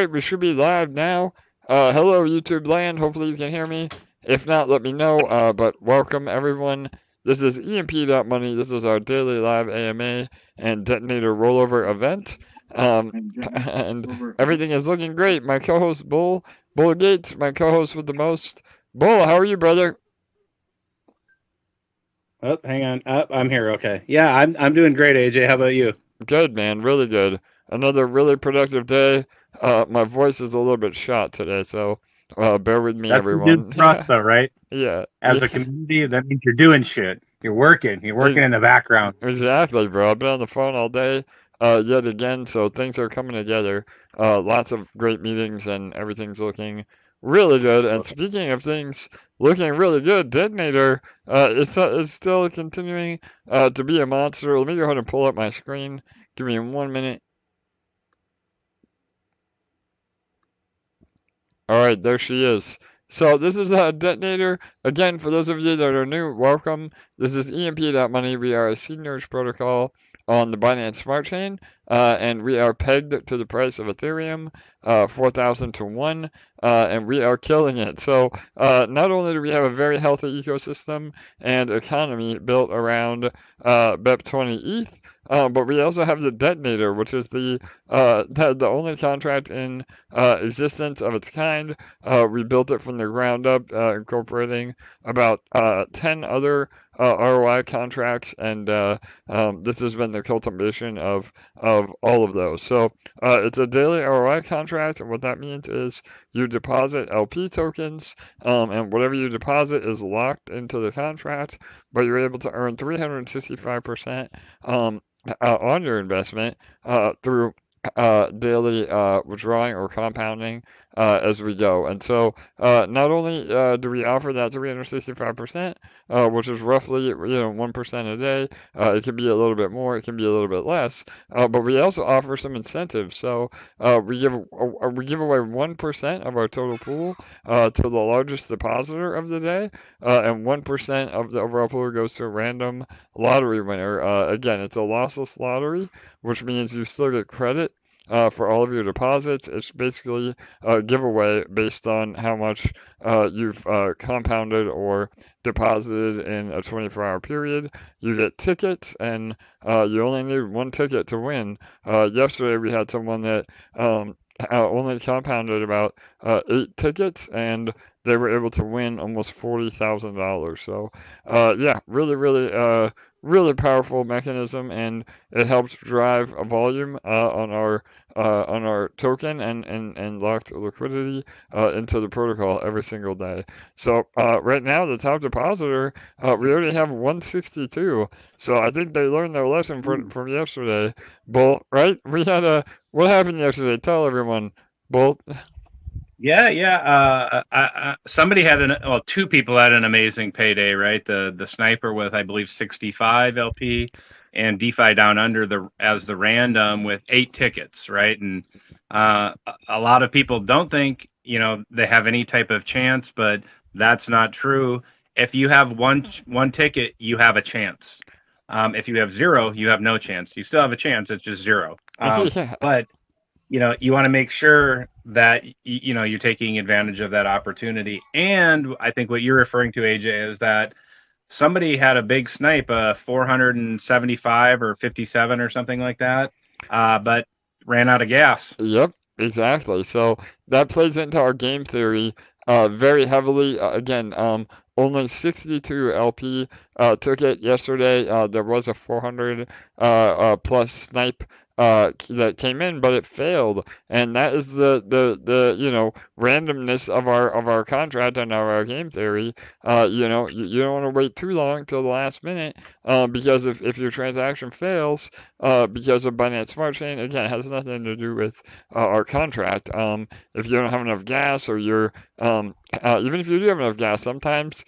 right, we should be live now. Hello, YouTube land. Hopefully you can hear me. If not, let me know. But welcome, everyone. This is EMP Money. This is our daily live AMA and Detonator rollover event. And everything is looking great. My co-host, Bull Gates, my co-host with the most. Bull, how are you, brother? Oh, hang on. Oh, I'm here. Okay. Yeah, I'm doing great, AJ. How about you? Good, man. Really good. Another really productive day. My voice is a little bit shot today, so bear with me, That's the good everyone. for us, though, right? Yeah, As a yeah. community, that means you're doing shit. You're working. You're working in the background. Exactly, bro. I've been on the phone all day, yet again, so things are coming together. Lots of great meetings and everything's looking really good. And speaking of things looking really good, Detonator is still continuing to be a monster. Let me go ahead and pull up my screen. Give me 1 minute. All right, there she is. So this is a Detonator. Again, for those of you that are new, welcome. This is EMP Money. We are a seigniorage protocol on the Binance Smart Chain, and we are pegged to the price of Ethereum, 4,000 to 1, and we are killing it. So not only do we have a very healthy ecosystem and economy built around BEP20 ETH, but we also have the Detonator, which is the only contract in existence of its kind. We built it from the ground up, incorporating about 10 other ROI contracts, and this has been the cultivation of all of those. So it's a daily ROI contract, and what that means is you deposit LP tokens, and whatever you deposit is locked into the contract, but you're able to earn 365% on your investment through daily withdrawing or compounding as we go. And so not only do we offer that 365%, which is roughly 1% a day, it can be a little bit more, it can be a little bit less, but we also offer some incentives. So we give away 1% of our total pool to the largest depositor of the day, and 1% of the overall pool goes to a random lottery winner. Again, it's a lossless lottery, which means you still get credit for all of your deposits. It's basically a giveaway based on how much you've compounded or deposited in a 24-hour period. You get tickets, and you only need one ticket to win. Yesterday, we had someone that only compounded about 8 tickets, and they were able to win almost $40,000. So, yeah, really powerful mechanism, and it helps drive a volume on our token and locked liquidity into the protocol every single day. So right now, the top depositor, we already have 162. So I think they learned their lesson from yesterday. Bull, right? What happened yesterday? Tell everyone. Bull. Yeah, yeah. Somebody had two people had an amazing payday, right? The sniper with, I believe, 65 LP, and DeFi down under as the random with 8 tickets, right? And a lot of people don't think they have any type of chance, but that's not true. If you have one ticket, you have a chance. If you have zero, you have no chance. You still have a chance. It's just zero. Yeah. But you want to make sure that you're taking advantage of that opportunity. And I think what you're referring to, AJ, is that somebody had a big snipe, 475 or 57 or something like that, but ran out of gas. Yep, exactly. So that plays into our game theory very heavily. Again, only 62 LP took it yesterday. There was a 400 plus snipe that came in, but it failed, and that is the randomness of our contract and our game theory. You don't want to wait too long till the last minute, because if your transaction fails, because of Binance Smart Chain, again, it has nothing to do with our contract. If you don't have enough gas, or even if you do have enough gas, sometimes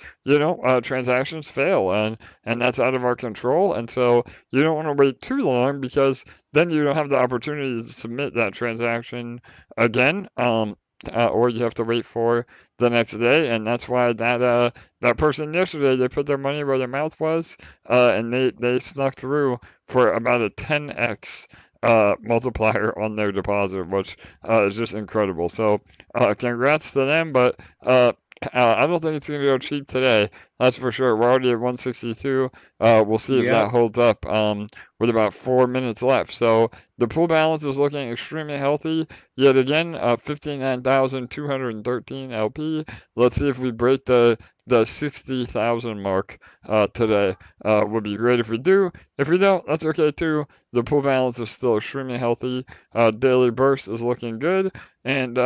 transactions fail, and that's out of our control. And so you don't want to wait too long, because then you don't have the opportunity to submit that transaction again, or you have to wait for the next day. And that's why that person yesterday, they put their money where their mouth was, and they snuck through for about a 10x multiplier on their deposit, which is just incredible. So congrats to them, but I don't think it's going to go cheap today. That's for sure. We're already at 162. We'll see if Yep. that holds up with about 4 minutes left. So the pool balance is looking extremely healthy. Yet again, 59,213 LP. Let's see if we break the 60,000 mark today. Would be great if we do. If we don't, that's okay too. The pool balance is still extremely healthy. Daily burst is looking good. And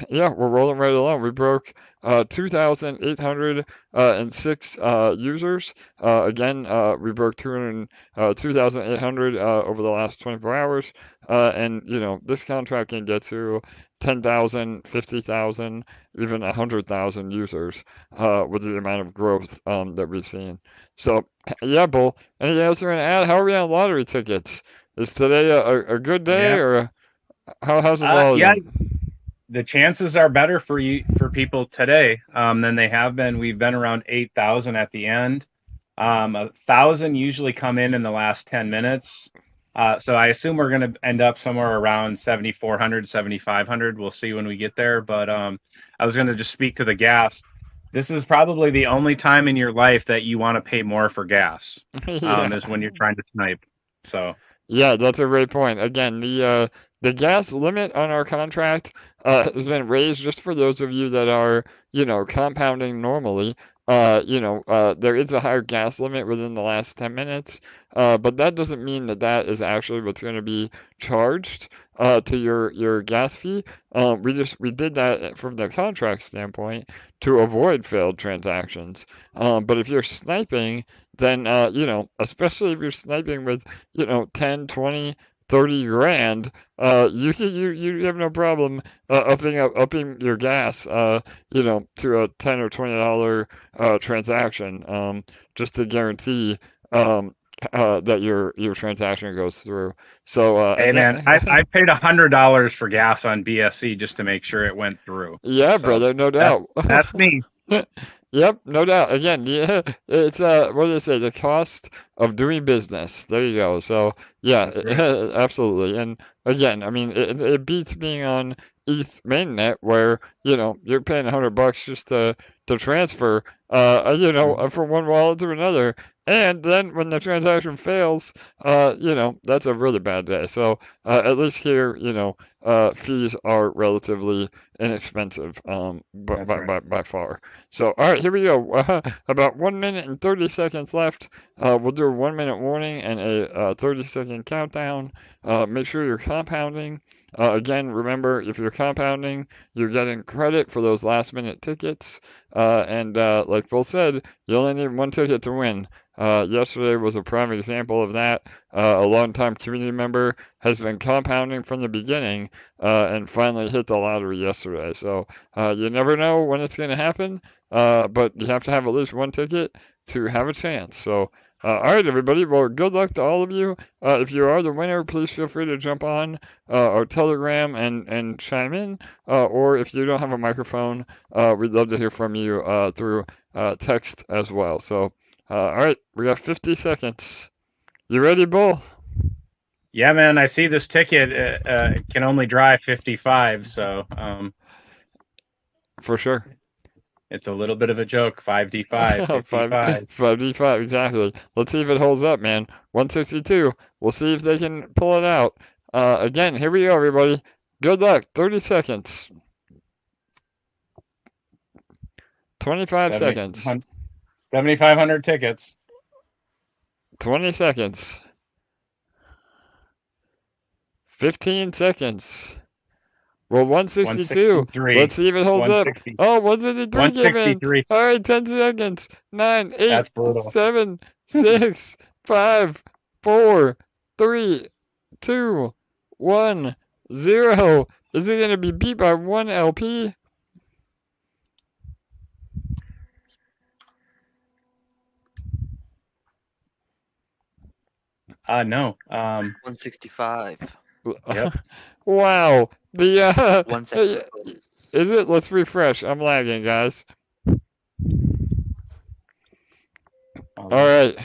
yeah, we're rolling right along. We broke 2,806 users. Again, we broke 2,800 over the last 24 hours. And, you know, this contract can get to 10,000, 50,000, even 100,000 users with the amount of growth that we've seen. So, yeah, Bull, anything else you want to add? How are we on lottery tickets? Is today a good day, Yep. or how's the Yeah, volume? the chances are better for people today than they have been. We've been around 8,000 at the end. 1,000 usually come in the last 10 minutes. So I assume we're going to end up somewhere around 7,400, 7,500. We'll see when we get there. But I was going to just speak to the gas. This is probably the only time in your life that you want to pay more for gas, Yeah. is when you're trying to snipe. So, Yeah, that's a great point. Again, the gas limit on our contract has been raised just for those of you that are, you know, compounding normally. There is a higher gas limit within the last 10 minutes, but that doesn't mean that that is actually what's going to be charged to your gas fee. We did that from the contract standpoint to avoid failed transactions. But if you're sniping, then especially if you're sniping with 10, 20, 30 grand, you have no problem upping your gas, to a $10 or $20 transaction, just to guarantee that your transaction goes through. So hey man, I, again, I paid $100 for gas on BSC just to make sure it went through. yeah, So brother, no that's doubt. that's me. Yep, no doubt. Again, yeah, it's what do they say? The cost of doing business. There you go. So yeah, That's right. absolutely. And again, I mean, it beats being on ETH mainnet where you're paying $100 just to transfer, from one wallet to another. And then when the transaction fails, that's a really bad day. So at least here, fees are relatively inexpensive, That's right. by far. So, all right, here we go. About 1 minute and 30 seconds left. We'll do a 1 minute warning and a 30-second countdown. Make sure you're compounding. Again, remember, if you're compounding, you're getting credit for those last minute tickets. And like Bill said, you only need one ticket to win. Yesterday was a prime example of that. A longtime community member has been compounding from the beginning and finally hit the lottery yesterday. So you never know when it's going to happen, but you have to have at least one ticket to have a chance. So, all right, everybody. Well, good luck to all of you. If you are the winner, please feel free to jump on our Telegram and chime in. Or if you don't have a microphone, we'd love to hear from you through text as well. So, all right, we got 50 seconds. You ready, Bull? Yeah, man. I see this ticket can only drive 55, so For sure. it's a little bit of a joke. 5D5, 55. 5D5, exactly. Let's see if it holds up, man. 162. We'll see if they can pull it out. Again, here we go, everybody. Good luck. 30 seconds. 25 seconds. 7,500 tickets. 20 seconds. 15 seconds. Well, 162. 163. Let's see if it holds up. 160. Oh, 163 came in. 163. All right, 10 seconds. 9, 8, That's brutal. 7, 6, 5, 4, 3, 2, 1, 0. Is it going to be beat by 1 LP? No. 165. Yep. Wow. The 160. is it? Let's refresh. I'm lagging, guys. All right.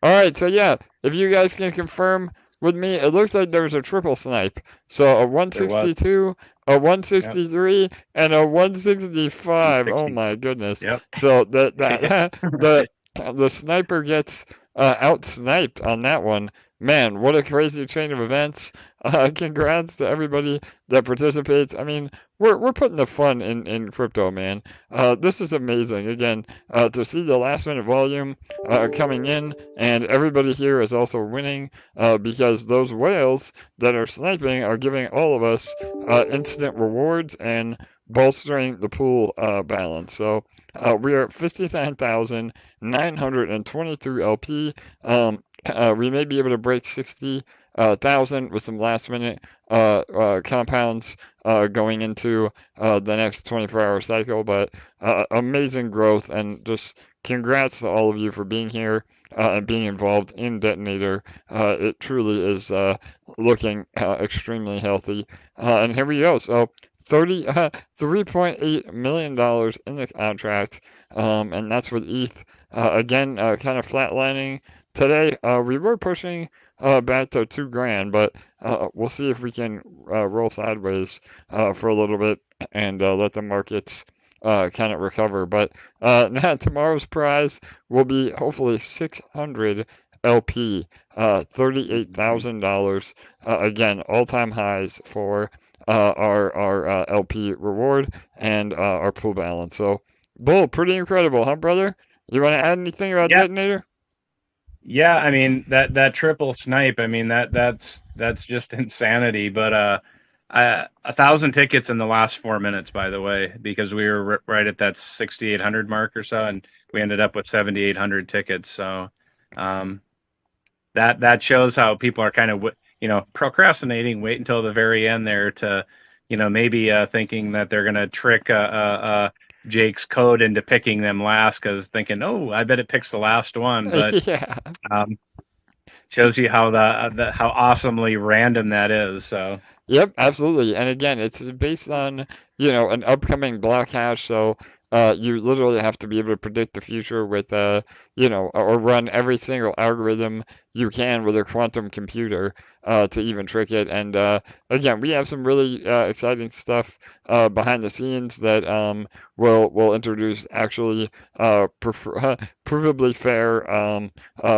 All right. So yeah, if you guys can confirm with me, it looks like there was a triple snipe. So a There was. 162, a Yep. 163, and a 165. Oh 160. my goodness. Yep. So the sniper gets out sniped on that one. Man, what a crazy chain of events. Congrats to everybody that participates. I mean, we're putting the fun in crypto, man. This is amazing. Again, to see the last minute volume coming in, and everybody here is also winning because those whales that are sniping are giving all of us instant rewards and bolstering the pool balance. So we are at 59,922 LP. We may be able to break 60,000 with some last minute compounds going into the next 24-hour cycle, but amazing growth, and just congrats to all of you for being here and being involved in Detonator. It truly is looking extremely healthy. And here we go. So $3.8 million in the contract, and that's with ETH. Again, kind of flatlining today. We were pushing back to 2 grand, but we'll see if we can roll sideways for a little bit and let the markets kind of recover. But now tomorrow's prize will be hopefully 600 LP, $38,000. Again, all-time highs for our LP reward and our pool balance. So, Bull, pretty incredible, huh, brother? You want to add anything about Yeah. Detonator? Yeah, I mean that triple snipe. I mean that's just insanity. But 1,000 tickets in the last 4 minutes, by the way, because we were right at that 6,800 mark or so, and we ended up with 7,800 tickets. So that shows how people are kind of procrastinating, wait until the very end there to maybe thinking that they're gonna trick Jake's code into picking them last, because thinking, oh, I bet it picks the last one, but Yeah. shows you how how awesomely random that is. So Yep, absolutely. And again, it's based on, an upcoming block hash, so you literally have to be able to predict the future with, or run every single algorithm you can with a quantum computer to even trick it. And again, we have some really exciting stuff behind the scenes that will introduce actually provably fair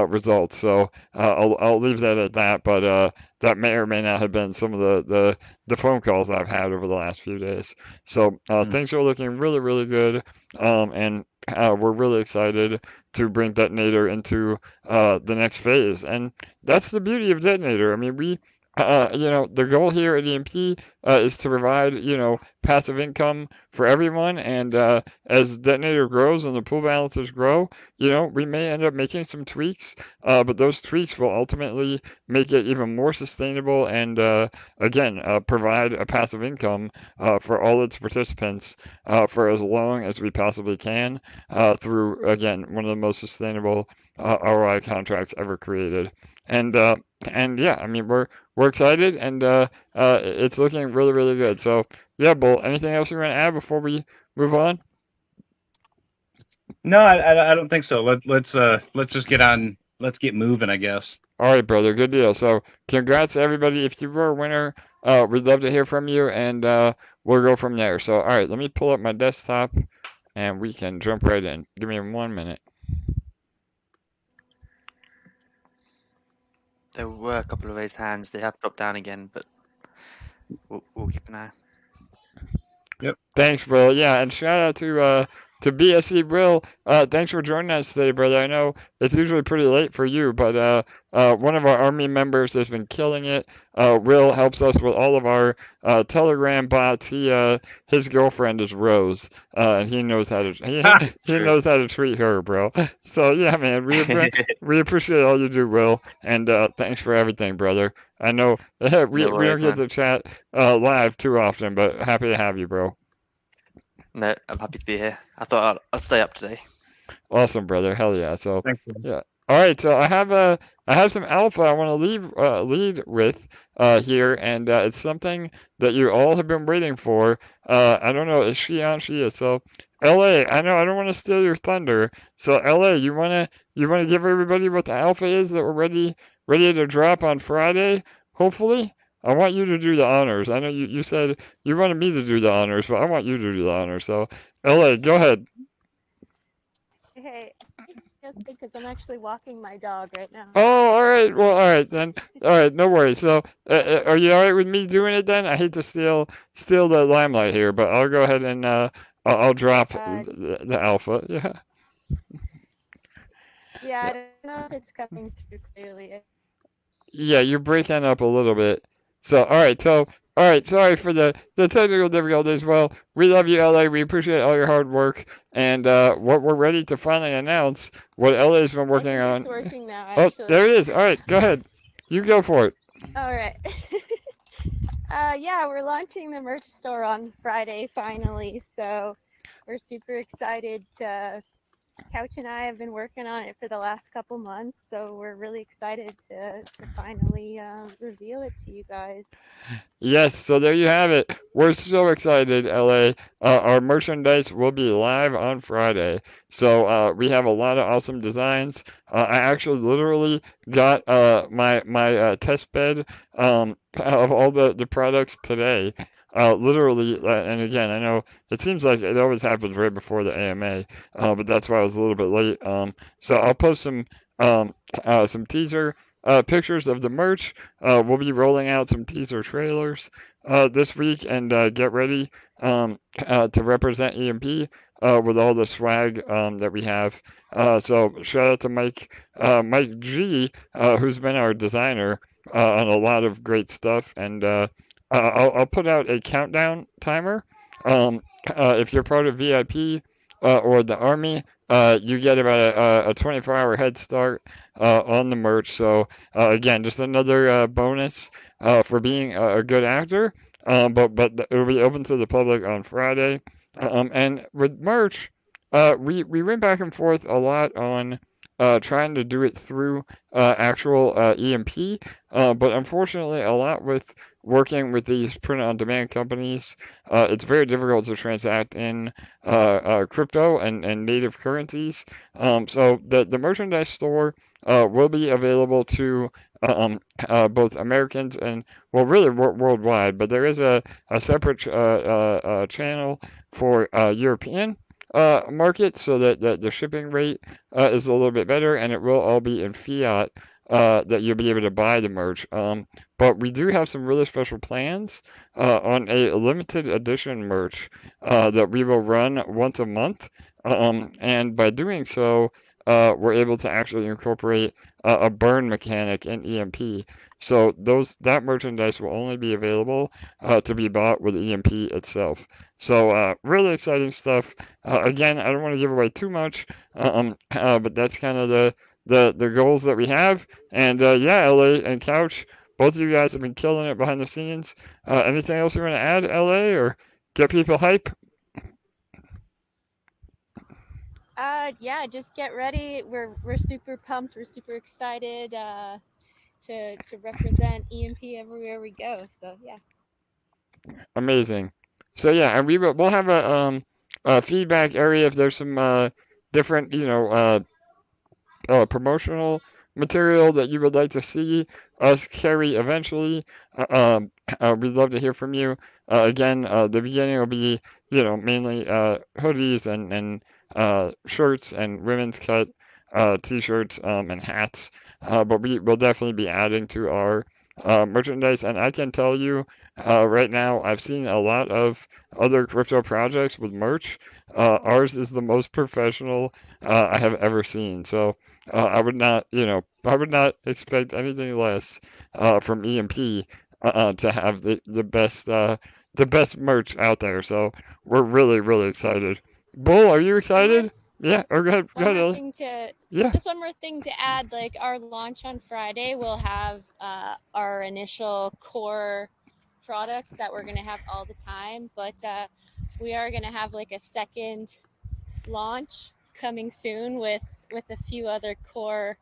results. So I'll leave that at that, but that may or may not have been some of the phone calls I've had over the last few days. So things are looking really, really good, and we're really excited to bring Detonator into the next phase. And that's the beauty of Detonator. I mean, the goal here at EMP is to provide, passive income for everyone. And as Detonator grows and the pool balances grow, we may end up making some tweaks, but those tweaks will ultimately make it even more sustainable and, again, provide a passive income for all its participants for as long as we possibly can through, again, one of the most sustainable ROI contracts ever created. And yeah, I mean, we're excited, and it's looking really, really good. So yeah, Bull, anything else you want to add before we move on? no, I don't think so. Let's just get on. Let's get moving, I guess. All right, brother, good deal. So congrats to everybody. If you were a winner, we'd love to hear from you, and we'll go from there. So all right, let me pull up my desktop, and we can jump right in. Give me 1 minute. There were a couple of raised hands. They have dropped down again, but we'll keep an eye. Yep. Thanks, bro. Yeah, and shout out to BSC Will. Thanks for joining us today, brother. I know it's usually pretty late for you, but one of our army members has been killing it. Will helps us with all of our Telegram bots. His girlfriend is Rose, and he knows how to he knows how to treat her, bro. So yeah, man, we appreciate all you do, Will, and thanks for everything, brother. I know we don't get to chat live too often, but happy to have you, bro. No, I'm happy to be here. I thought I'd stay up today. Awesome, brother. Hell yeah. So Thanks. yeah. All right. So I have some alpha I want to lead with here, and it's something that you all have been waiting for. I don't know. Is she on? She is. So LA. I know I don't want to steal your thunder. So LA, you wanna give everybody what the alpha is that we're ready to drop on Friday, hopefully. I want you to do the honors. I know you said you wanted me to do the honors, but I want you to do the honors. So, LA, go ahead. Hey, because I'm actually walking my dog right now. Oh, all right. Well, all right then. All right, no worries. So, are you all right with me doing it then? I hate to steal the limelight here, but I'll go ahead and I'll drop the alpha. Yeah. Yeah, I don't know if it's coming through clearly. Yeah, you're breaking up a little bit. So, all right. Sorry for the technical difficulties. Well, we love you, LA. We appreciate all your hard work, and what we're ready to finally announce what LA's been I working think on. it's working now, Oh, actually. there it is. All right, go ahead. You go for it. All right. Yeah, we're launching the merch store on Friday finally, so we're super excited to. Couch and I have been working on it for the last couple months, so we're really excited to finally reveal it to you guys. Yes, so there you have it. We're so excited, LA. Our merchandise will be live on Friday. So we have a lot of awesome designs. I actually literally got my test bed of all the products today. Literally, and again, I know it seems like it always happens right before the AMA, but that's why I was a little bit late. So I'll post some teaser pictures of the merch. We'll be rolling out some teaser trailers this week, and get ready to represent EMP with all the swag that we have. So shout out to Mike G, who's been our designer on a lot of great stuff, and I'll put out a countdown timer. If you're part of VIP or the Army, you get about a 24-hour head start on the merch. So again, just another bonus for being a good actor. But it'll be open to the public on Friday. And with merch, we went back and forth a lot on trying to do it through actual EMP, but unfortunately, a lot with working with these print-on-demand companies, it's very difficult to transact in crypto and native currencies. So the merchandise store will be available to both Americans and, well, really worldwide, but there is a separate channel for European market, so that the shipping rate is a little bit better, and it will all be in fiat that you'll be able to buy the merch. But we do have some really special plans on a limited edition merch that we will run once a month, and by doing so, we're able to actually incorporate a burn mechanic in EMP. So that merchandise will only be available to be bought with EMP itself. So really exciting stuff. Again, I don't want to give away too much, but that's kind of the goals that we have. And yeah, LA and Couch, both of you guys have been killing it behind the scenes. Anything else you want to add, LA, or get people hype? Yeah, just get ready. We're super pumped. We're super excited to represent EMP everywhere we go. So yeah. Amazing. So yeah, and we'll have a feedback area if there's some different, promotional material that you would like to see us carry eventually. We'd love to hear from you. Again, the beginning will be, mainly hoodies and shirts and women's cut t-shirts and hats. But we will definitely be adding to our merchandise. And I can tell you, right now, I've seen a lot of other crypto projects with merch. Ours is the most professional I have ever seen. So I would not expect anything less from EMP to have the best merch out there. So we're really, really excited. Bull, are you excited? Yeah, or go ahead, Ellie. Yeah. Just one more thing to add, like our launch on Friday will have our initial core products that we're going to have all the time, but we are going to have like a second launch coming soon with a few other core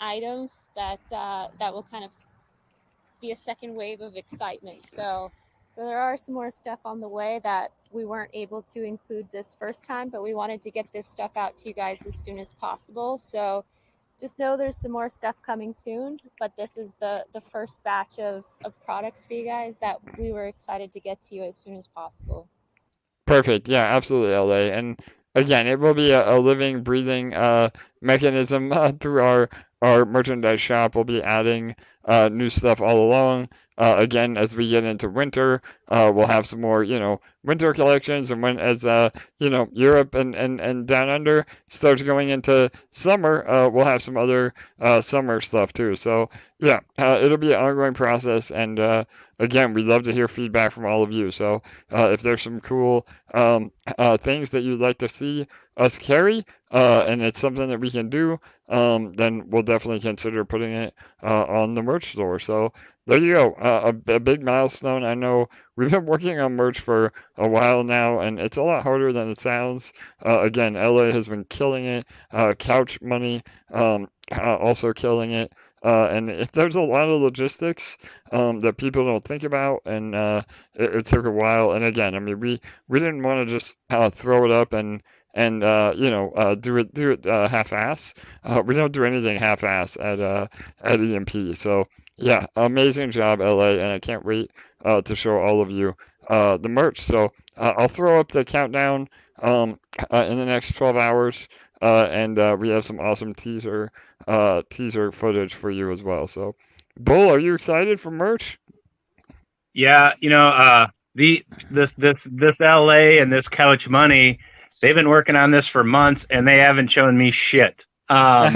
items that that will kind of be a second wave of excitement. So there are some more stuff on the way that we weren't able to include this first time, but we wanted to get this stuff out to you guys as soon as possible. So just know there's some more stuff coming soon, but this is the first batch of products for you guys that we were excited to get to you as soon as possible. Perfect. Yeah, absolutely, LA. And again, it will be a living, breathing mechanism through our merchandise shop. We'll be adding new stuff all along. Again, as we get into winter, we'll have some more, winter collections. And when as Europe and down under starts going into summer, we'll have some other summer stuff too. So yeah, it'll be an ongoing process. And again, we'd love to hear feedback from all of you. So if there's some cool things that you'd like to see us carry, and it's something that we can do, then we'll definitely consider putting it on the merch store. So there you go, a big milestone. I know we've been working on merch for a while now, and it's a lot harder than it sounds. Again, LA has been killing it. Couch Money also killing it. And there's a lot of logistics that people don't think about, and it took a while. And again, I mean, we didn't want to just throw it up and do it half-ass. We don't do anything half-ass at EMP. So yeah, amazing job, LA, and I can't wait to show all of you the merch. So I'll throw up the countdown in the next 12 hours, and we have some awesome teaser footage for you as well. So, Bull, are you excited for merch? Yeah, this LA and this Couch Money, they've been working on this for months and they haven't shown me shit. Yeah.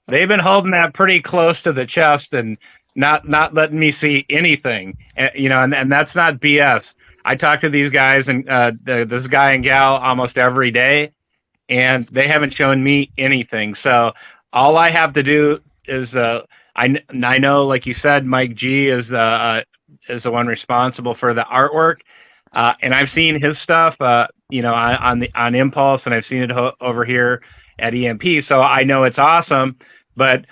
They've been holding that pretty close to the chest and not letting me see anything. And that's not BS. I talk to these guys and this guy and gal almost every day, and they haven't shown me anything. So all I have to do is I know, like you said, Mike G is the one responsible for the artwork, and I've seen his stuff, on Impulse, and I've seen it over here at EMP. So I know it's awesome, but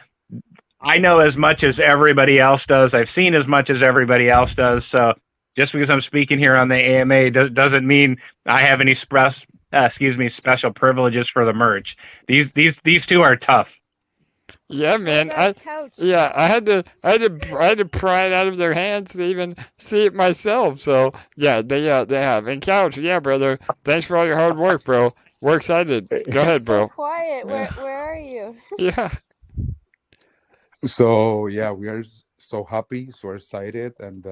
I know as much as everybody else does. I've seen as much as everybody else does. So just because I'm speaking here on the AMA doesn't mean I have any special privileges for the merch. These two are tough. Yeah, man. I had to pry it out of their hands to even see it myself. So yeah, they have. And Couch, yeah, brother. Thanks for all your hard work, bro. We're excited. Go ahead, bro. So quiet. Where are you? Yeah. So yeah, we are so happy, so excited, and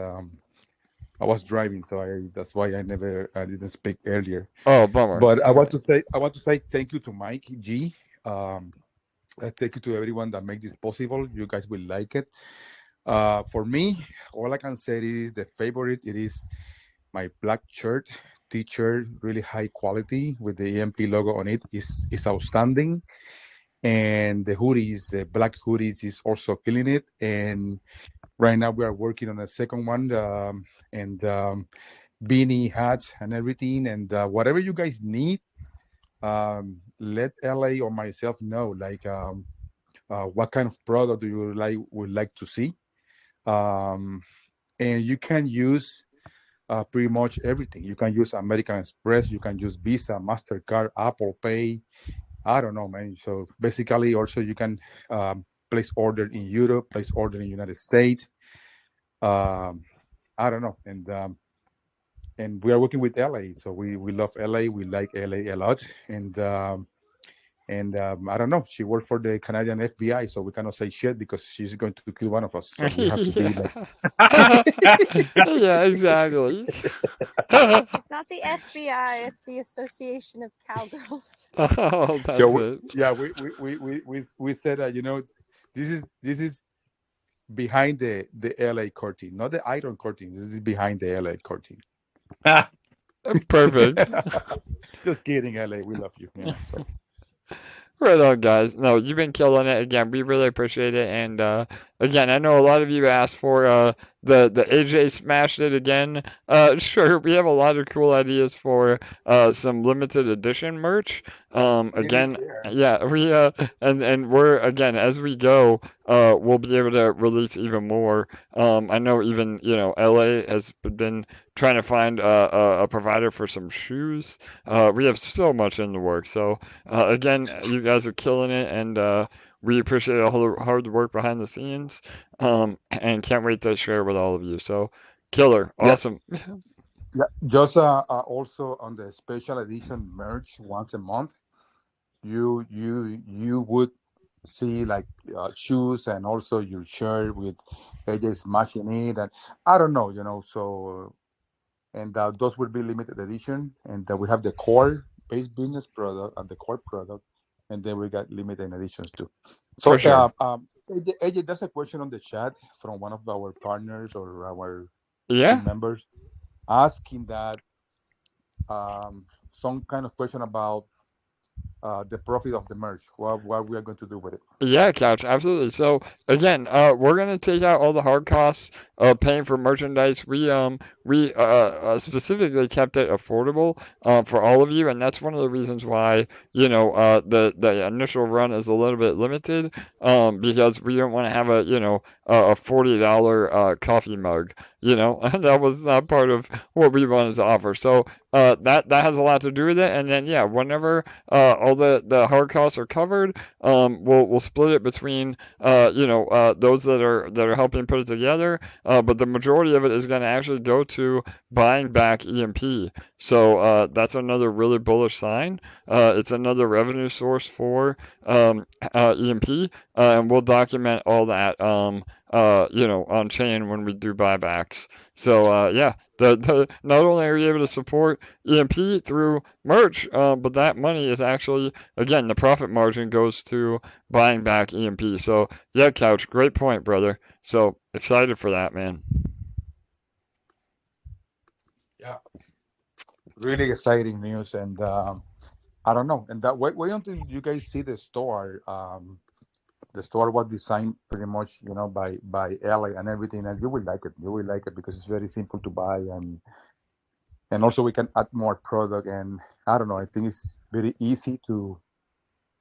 I was driving, so that's why I didn't speak earlier. Oh, bummer. But I want to say thank you to Mike G. Thank you to everyone that made this possible. You guys will like it. For me, all I can say is the favorite. It is my black shirt, t-shirt, really high quality with the EMP logo on it. Is outstanding. And the hoodies, the black hoodies, is also killing it. And right now we are working on a second one, and beanie, hats, and everything. And whatever you guys need, let LA or myself know, like what kind of product do you would like to see, and you can use pretty much everything. You can use American Express, you can use Visa, MasterCard, Apple Pay. I don't know, man. So basically, also you can place order in Europe, place order in United States. I don't know, and we are working with LA, so we love LA. We like LA a lot, and I don't know. She worked for the Canadian FBI, so we cannot say shit because she's going to kill one of us. So we have to be like. Yeah, exactly. It's not the FBI; it's the Association of Cowgirls. Oh, that's it. Yeah, we said that this is behind the LA curtain, not the Iron Curtain. This is behind the LA curtain. Perfect. Just kidding, LA. We love you. So. Right on, guys. No, you've been killing it. Again, we really appreciate it. And again, I know a lot of you asked for the AJ smashed it again. Sure, we have a lot of cool ideas for some limited edition merch. Again, yeah, we and we're again as we go, we'll be able to release even more. I know even LA has been trying to find a provider for some shoes. We have so much in the work. So again, you guys are killing it, and we appreciate all the hard work behind the scenes, and can't wait to share with all of you. So, killer, awesome. Yeah, just also on the special edition merch once a month, you would see like shoes and also your shirt with AJ's matching it, and I don't know, so and those will be limited edition, and we have the core base business product and the core product, and then we got limited editions too. So For sure. AJ, there's a question on the chat from one of our partners or our Yeah. team members asking that some kind of question about the profit of the merch. What we are going to do with it? Yeah, Couch, absolutely. So again, we're gonna take out all the hard costs of paying for merchandise. We specifically kept it affordable for all of you, and that's one of the reasons why the initial run is a little bit limited, because we don't want to have a $40 coffee mug. That was not part of what we wanted to offer. So that has a lot to do with it. And then yeah, whenever all the hard costs are covered, we'll split it between those that are helping put it together, but the majority of it is going to actually go to buying back EMP. So that's another really bullish sign. It's another revenue source for EMP, and we'll document all that on chain when we do buybacks. So yeah, not only are you able to support EMP through merch, but that money is actually, again, the profit margin goes to buying back EMP. So yeah, Couch, great point, brother. So excited for that, man. Yeah, really exciting news, and I don't know. And that wait until you guys see the store. The store was designed pretty much, by LA and everything, and you will like it. You will like it because it's very simple to buy, and also we can add more product. And I don't know. I think it's very easy to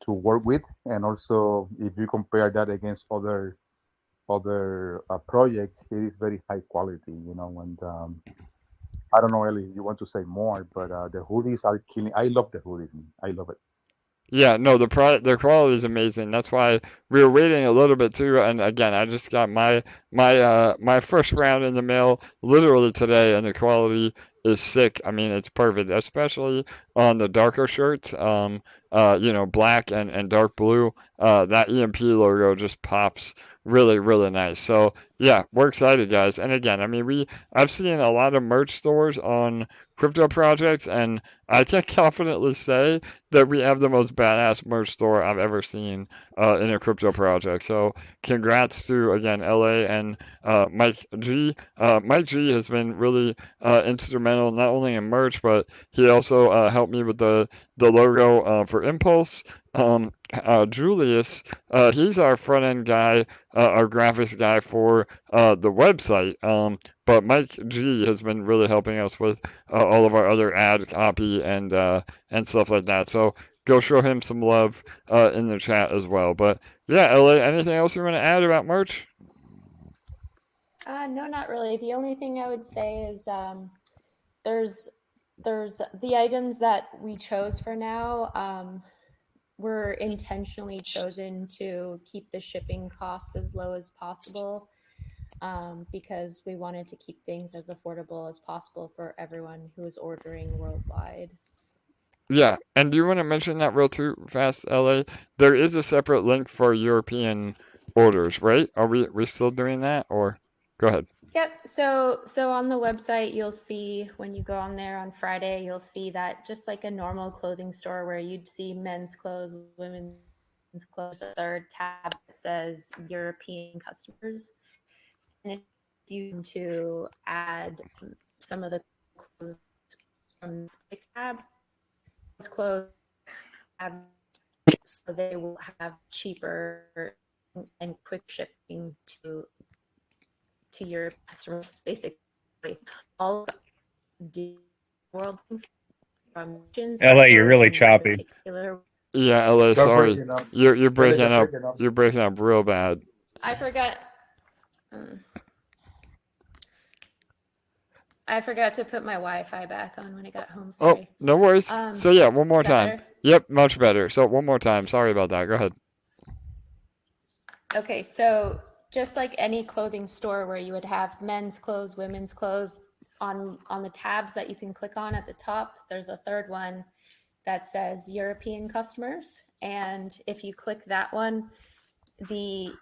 work with, and also if you compare that against other projects, it is very high quality. And I don't know, Ellie, you want to say more, but the hoodies are killing. I love the hoodies. I love it. Yeah, no, their quality is amazing. That's why we were waiting a little bit too. And again, I just got my first round in the mail literally today, and the quality is sick. I mean, it's perfect, especially on the darker shirts. Black and dark blue. That EMP logo just pops really, really nice. So yeah, we're excited, guys. And again, I mean, I've seen a lot of merch stores on crypto projects, and I can confidently say that we have the most badass merch store I've ever seen in a crypto project. So congrats to again LA and Mike G. Mike G has been really instrumental not only in merch, but he also helped me with the logo for Impulse. Julius, he's our front end guy, our graphics guy for the website. But Mike G has been really helping us with all of our other ad copy and stuff like that. So go show him some love in the chat as well. But yeah, LA, anything else you want to add about merch? No, not really. The only thing I would say is there's the items that we chose for now. Were intentionally chosen to keep the shipping costs as low as possible, because we wanted to keep things as affordable as possible for everyone who is ordering worldwide. Yeah, and do you want to mention that real too fast, LA? There is a separate link for European orders, right? Are we still doing that, or go ahead? Yep. So on the website, you'll see when you go on there on Friday, you'll see that just like a normal clothing store where you'd see men's clothes, women's clothes, a third tab that says European customers. And if you to add some of the clothes from this tab, those clothes have, so they will have cheaper and quick shipping to to your customers, basically. All the world from LA, you're really choppy. Yeah, LA, You're sorry. breaking up. You're breaking You're up. breaking up. You're breaking up real bad. I forgot. I forgot to put my Wi-Fi back on when I got home. Oh, Sorry. no worries. So yeah, one more Is that time. better? Yep, much better. So one more time. Sorry about that. Go ahead. Okay, so just like any clothing store where you would have men's clothes, women's clothes, on the tabs that you can click on at the top, there's a third one that says European customers. And if you click that one, the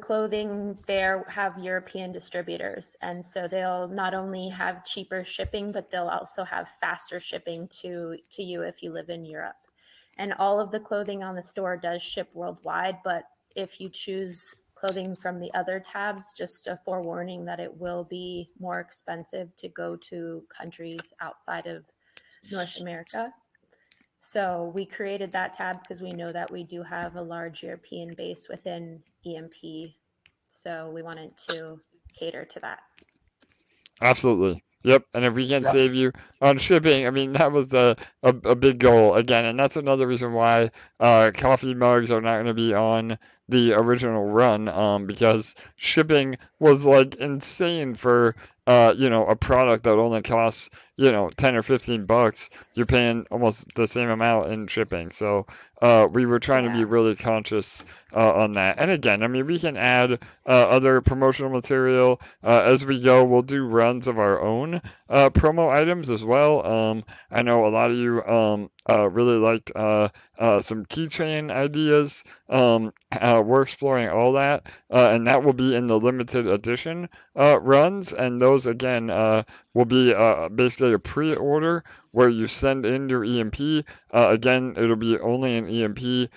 clothing there have European distributors. And so they'll not only have cheaper shipping, but they'll also have faster shipping to you if you live in Europe. And all of the clothing on the store does ship worldwide, but if you choose clothing from the other tabs, just a forewarning that it will be more expensive to go to countries outside of North America. So we created that tab because we know that we do have a large European base within EMP. So we wanted to cater to that. Absolutely. Yep. And if we can save you on shipping, I mean, that was a big goal again. And that's another reason why coffee mugs are not going to be on the original run, because shipping was like insane for, a product that only costs, 10 or 15 bucks. You're paying almost the same amount in shipping. So we were trying to be really conscious on that. And again, I mean, we can add other promotional material as we go. We'll do runs of our own promo items as well. I know a lot of you really liked some keychain ideas. We're exploring all that, and that will be in the limited edition runs. And those again will be basically a pre-order where you send in your EMP. Again, it'll be only an EMP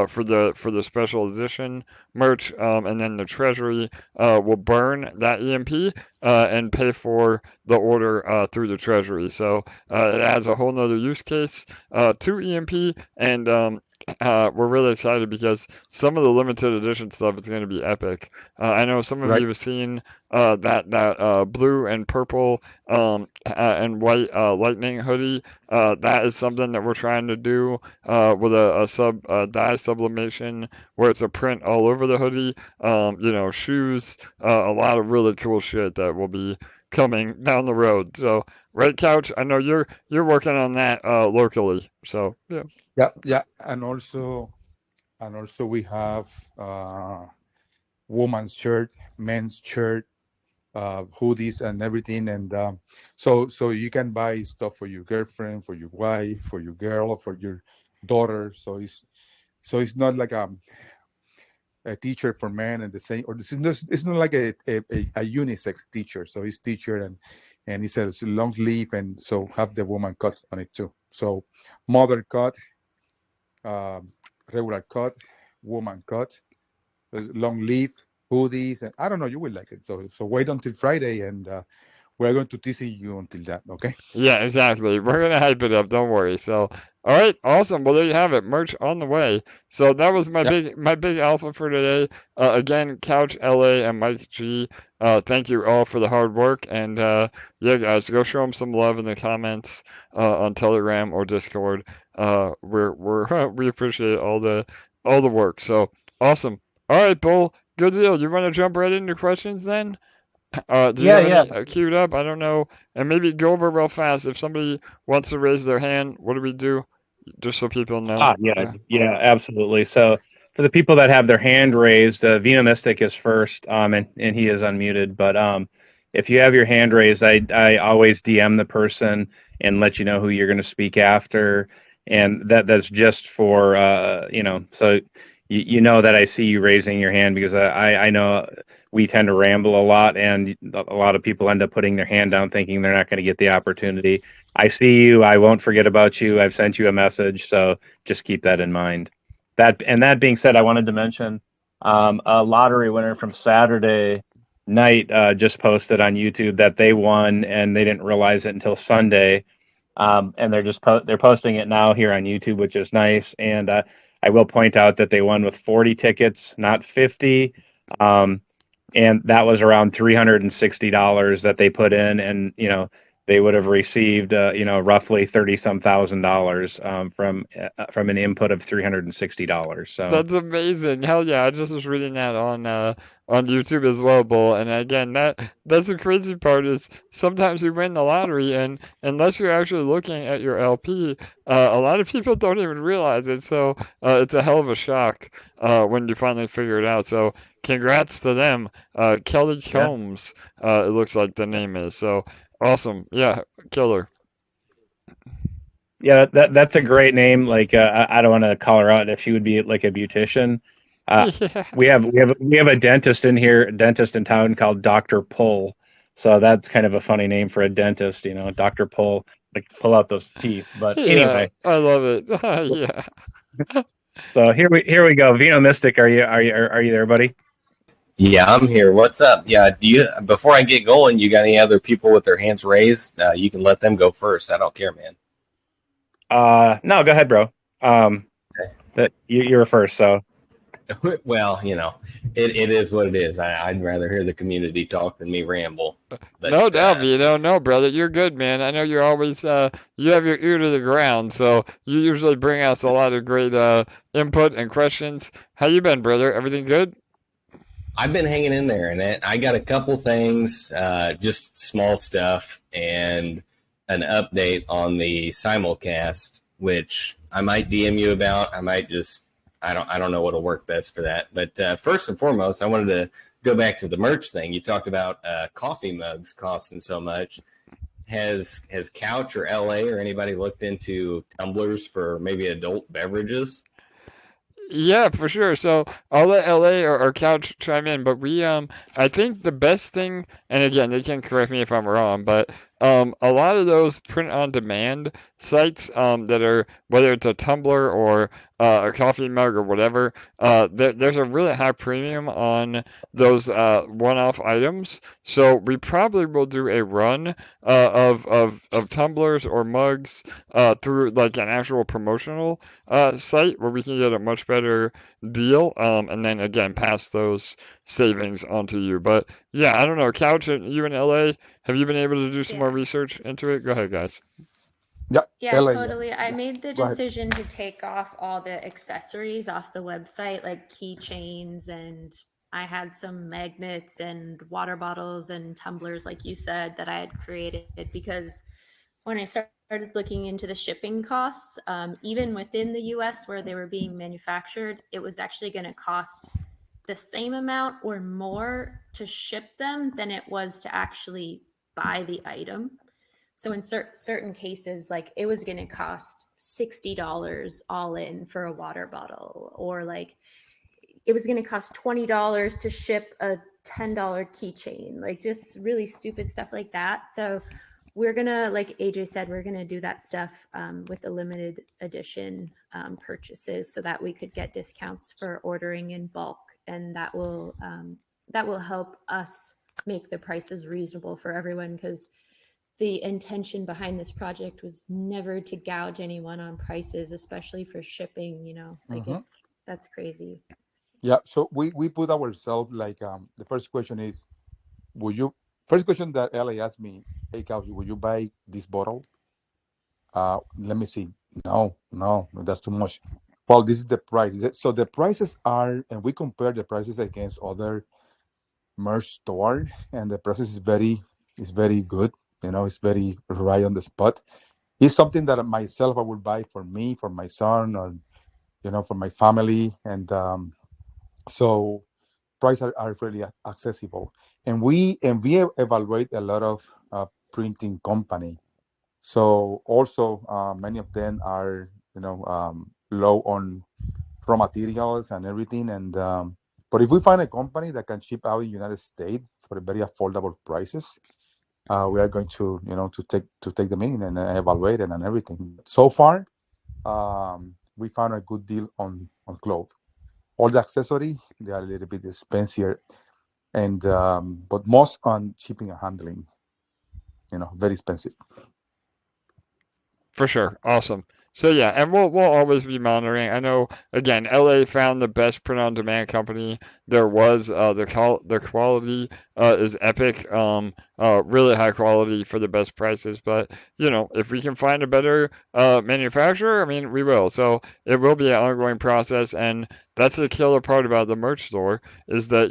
for the special edition merch, and then the treasury will burn that EMP and pay for the order through the treasury. So it adds a whole nother use case to EMP, and we're really excited because some of the limited edition stuff is going to be epic. I know some of you have seen that blue and purple and white lightning hoodie. That is something that we're trying to do with a dye sublimation where it's a print all over the hoodie. Shoes, a lot of really cool shit that will be coming down the road. So, right, Couch? I know you're working on that locally. So yeah. Yeah. And also we have woman's shirt, men's shirt, hoodies, and everything. And so you can buy stuff for your girlfriend, for your wife, for your girl, or for your daughter. So it's not like a teacher for men and the same, or it's not like a unisex teacher. So it's teacher and it's a long sleeve, and so have the woman cut on it too. So mother cut, regular cut, woman cut, long sleeve, hoodies, and I don't know, you will like it. So wait until Friday, and we're going to tease you until that, okay? Yeah, exactly. We're gonna hype it up. Don't worry. So, all right, awesome. Well, there you have it. Merch on the way. So that was my big alpha for today. Again, Couch LA and Mike G. Thank you all for the hard work, and yeah, guys, go show them some love in the comments on Telegram or Discord. We appreciate all the work. So awesome. All right, Bull. Good deal. You want to jump right into questions then? Do you have any queued up? I don't know. And maybe go over real fast. If somebody wants to raise their hand, what do we do? Just so people know. Yeah, absolutely. So for the people that have their hand raised, Vino Mystic is first, and he is unmuted. But if you have your hand raised, I always DM the person and let you know who you're going to speak after, and that's just for so you know that I see you raising your hand, because I know we tend to ramble a lot, and a lot of people end up putting their hand down thinking they're not going to get the opportunity. I see you. I won't forget about you. I've sent you a message, so just keep that in mind. That being said, I wanted to mention a lottery winner from Saturday night just posted on YouTube that they won, and they didn't realize it until Sunday. And they're posting it now here on YouTube, which is nice. And I will point out that they won with 40 tickets, not 50. and that was around $360 that they put in, and they would have received roughly 30 some $1,000 from an input of $360. So That's amazing. Hell yeah. I just was reading that on YouTube as well, Bull. And again, that's the crazy part is sometimes you win the lottery and unless you're actually looking at your LP, a lot of people don't even realize it. So it's a hell of a shock when you finally figure it out. So congrats to them. Kelly yeah. Combs, it looks like the name is. So awesome. Yeah, killer. Yeah, that's a great name. Like, I don't want to call her out if she would be like a beautician. Yeah. We have a dentist in here, a dentist in town called Doctor Pull. So that's kind of a funny name for a dentist, Doctor Pull, like pull out those teeth. But Yeah, anyway, I love it. Yeah. so here we go. Vino Mystic, are you there, buddy? Yeah, I'm here. What's up? Yeah, before I get going, you got any other people with their hands raised? You can let them go first. I don't care, man. No, go ahead, bro. That you were first, so. Well, it is what it is. I'd rather hear the community talk than me ramble. But, No doubt, Vito. No, brother, you're good, man. I know you're always you have your ear to the ground, so you usually bring us a lot of great input and questions. How you been, brother? Everything good? I've been hanging in there, and I got a couple things, just small stuff, and an update on the simulcast, which I might DM you about. I might just I don't know what'll work best for that. But first and foremost, I wanted to go back to the merch thing. You talked about coffee mugs costing so much. Has Couch or LA or anybody looked into tumblers for maybe adult beverages? Yeah, for sure. So I'll let LA or Couch chime in, but I think the best thing, and again, they can correct me if I'm wrong, but a lot of those print on demand sites that are whether it's a tumbler or a coffee mug or whatever, there's a really high premium on those one-off items. So we probably will do a run of tumblers or mugs through like an actual promotional site where we can get a much better deal, and then again pass those savings on to you. But yeah, I don't know, Couch, you in LA, have you been able to do some more research into it? Go ahead, guys. Yeah, Yeah, LA. totally. I made the Go ahead. decision to take off all the accessories off the website, like keychains, and I had some magnets and water bottles and tumblers, like you said, that I had created because when I started looking into the shipping costs, even within the US where they were being manufactured, it was actually going to cost the same amount or more to ship them than it was to actually buy the item. So in certain cases, like it was going to cost $60 all in for a water bottle, or like it was going to cost $20 to ship a $10 keychain, like just really stupid stuff like that. So we're gonna, like AJ said, we're gonna do that stuff with the limited edition purchases, so that we could get discounts for ordering in bulk, and that will help us make the prices reasonable for everyone, because the intention behind this project was never to gouge anyone on prices, especially for shipping, like that's crazy. Yeah, so we put ourselves like the first question is, first question that LA asked me, hey Couch, will you buy this bottle? Let me see. No, that's too much. Well, this is the price. So the prices are, and we compare the prices against other merch store, and the prices is very good. It's very right on the spot. It's something that myself I would buy for me, for my son, or for my family, and so prices are really accessible. And we evaluate a lot of printing company. So also many of them are low on raw materials and everything. And but if we find a company that can ship out in United States for very affordable prices, we are going to to take them in and evaluate it and everything. So far, we found a good deal on clothes. All the accessory they are a little bit expensive, and but most on shipping and handling, very expensive. For sure. Awesome. So yeah, and we'll always be monitoring. I know again, LA found the best print-on-demand company there was. The quality is epic. Really high quality for the best prices. But if we can find a better manufacturer, I mean, we will. So it will be an ongoing process, and that's the killer part about the merch store is that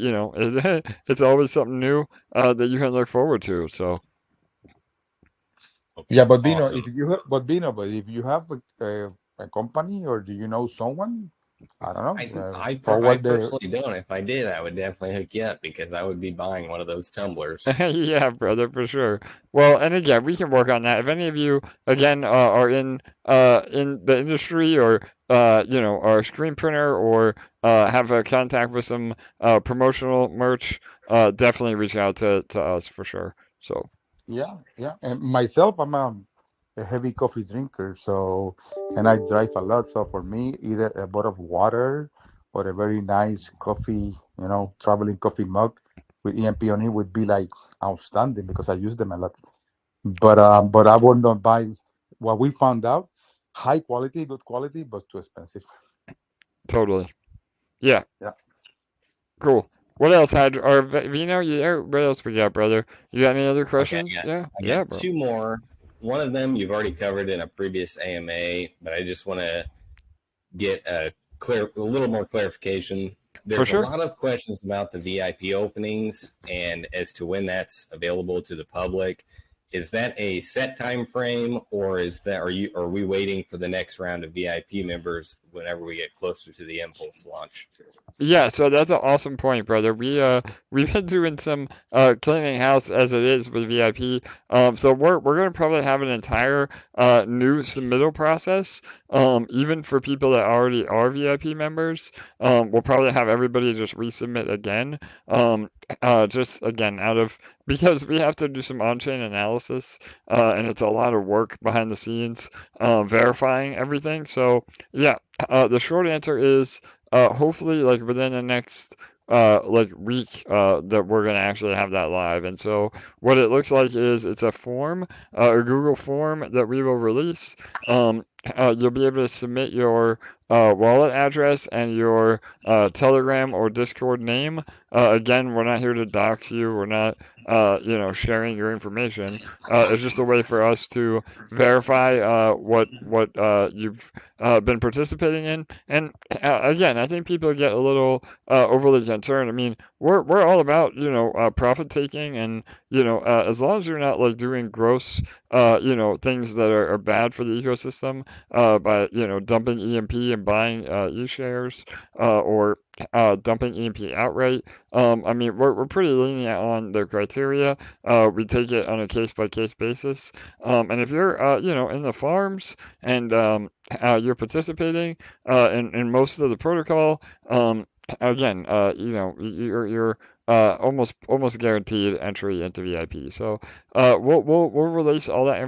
it's always something new that you can look forward to. So. Yeah, but Bino, Awesome. but if you have a company, or do you know someone? I don't know. I Forward the. personally don't. If I did, I would definitely hook you up because I would be buying one of those tumblers. Yeah, brother, for sure. Well, and again, we can work on that. If any of you, again, are in the industry, or are a screen printer, or have a contact with some promotional merch, definitely reach out to us for sure. So. Yeah, yeah. And myself, I'm a heavy coffee drinker, and I drive a lot. So for me, either a bottle of water or a very nice coffee, traveling coffee mug with EMP on it would be like outstanding because I use them a lot. But I would not buy what we found out, high quality, good quality, but too expensive. Totally. Yeah. Yeah. Cool. What else had or Vino? What else we got, brother? You got any other Okay, questions? Yeah. I Yeah, got bro. two more. One of them you've already covered in a previous AMA, but I just want to get a little more clarification. For There's a sure. lot of questions about the VIP openings and as to when that's available to the public. Is that a set time frame, or are we waiting for the next round of VIP members whenever we get closer to the Impulse launch? Yeah, so that's an awesome point, brother. We've been doing some cleaning house as it is with VIP. So we're gonna probably have an entire new submittal process. Even for people that already are VIP members. We'll probably have everybody just resubmit again. Just again because we have to do some on-chain analysis, and it's a lot of work behind the scenes, verifying everything. So yeah, the short answer is hopefully like within the next like week that we're gonna actually have that live. And so what it looks like is it's a form, a Google form that we will release. You'll be able to submit your wallet address and your Telegram or Discord name. Again, we're not here to dox you. We're not sharing your information. It's just a way for us to verify what you've been participating in. And again, I think people get a little overly concerned. I mean, we're all about profit taking, and as long as you're not like doing gross things that are bad for the ecosystem by dumping EMP and buying ESHARES or dumping EMP outright. I mean, we're pretty lenient on the criteria. We take it on a case by case basis. And if you're in the farms and you're participating in most of the protocol, again, you're almost guaranteed entry into VIP. So we'll release all that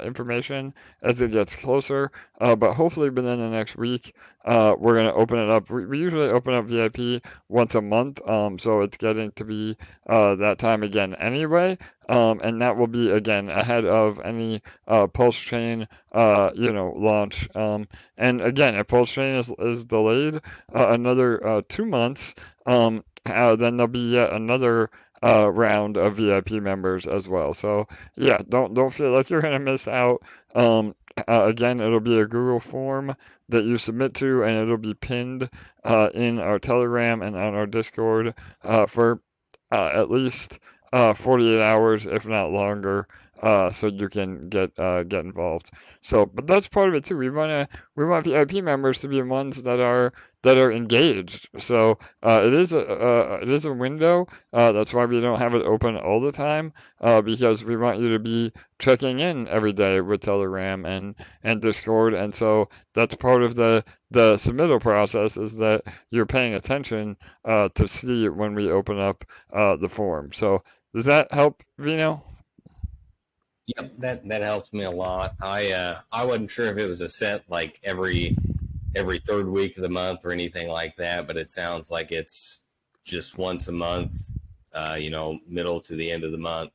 information as it gets closer. But hopefully within the next week, we're gonna open it up. We usually open up VIP once a month, so it's getting to be that time again anyway. And that will be again ahead of any Pulse Chain launch. And again, if Pulse Chain is delayed another 2 months, then there'll be yet another round of VIP members as well. So yeah, don't feel like you're gonna miss out. Again, it'll be a Google form that you submit to, and it'll be pinned in our Telegram and on our Discord for at least 48 hours, if not longer, so you can get involved. So, but that's part of it too. We want VIP members to be the ones that are engaged. So it is a window. That's why we don't have it open all the time, because we want you to be checking in every day with Telegram and Discord. And so that's part of the submittal process, is that you're paying attention to see when we open up the form. So does that help, Vino? Yep, that helps me a lot. I wasn't sure if it was a set like every third week of the month or anything like that, but it sounds like it's just once a month, middle to the end of the month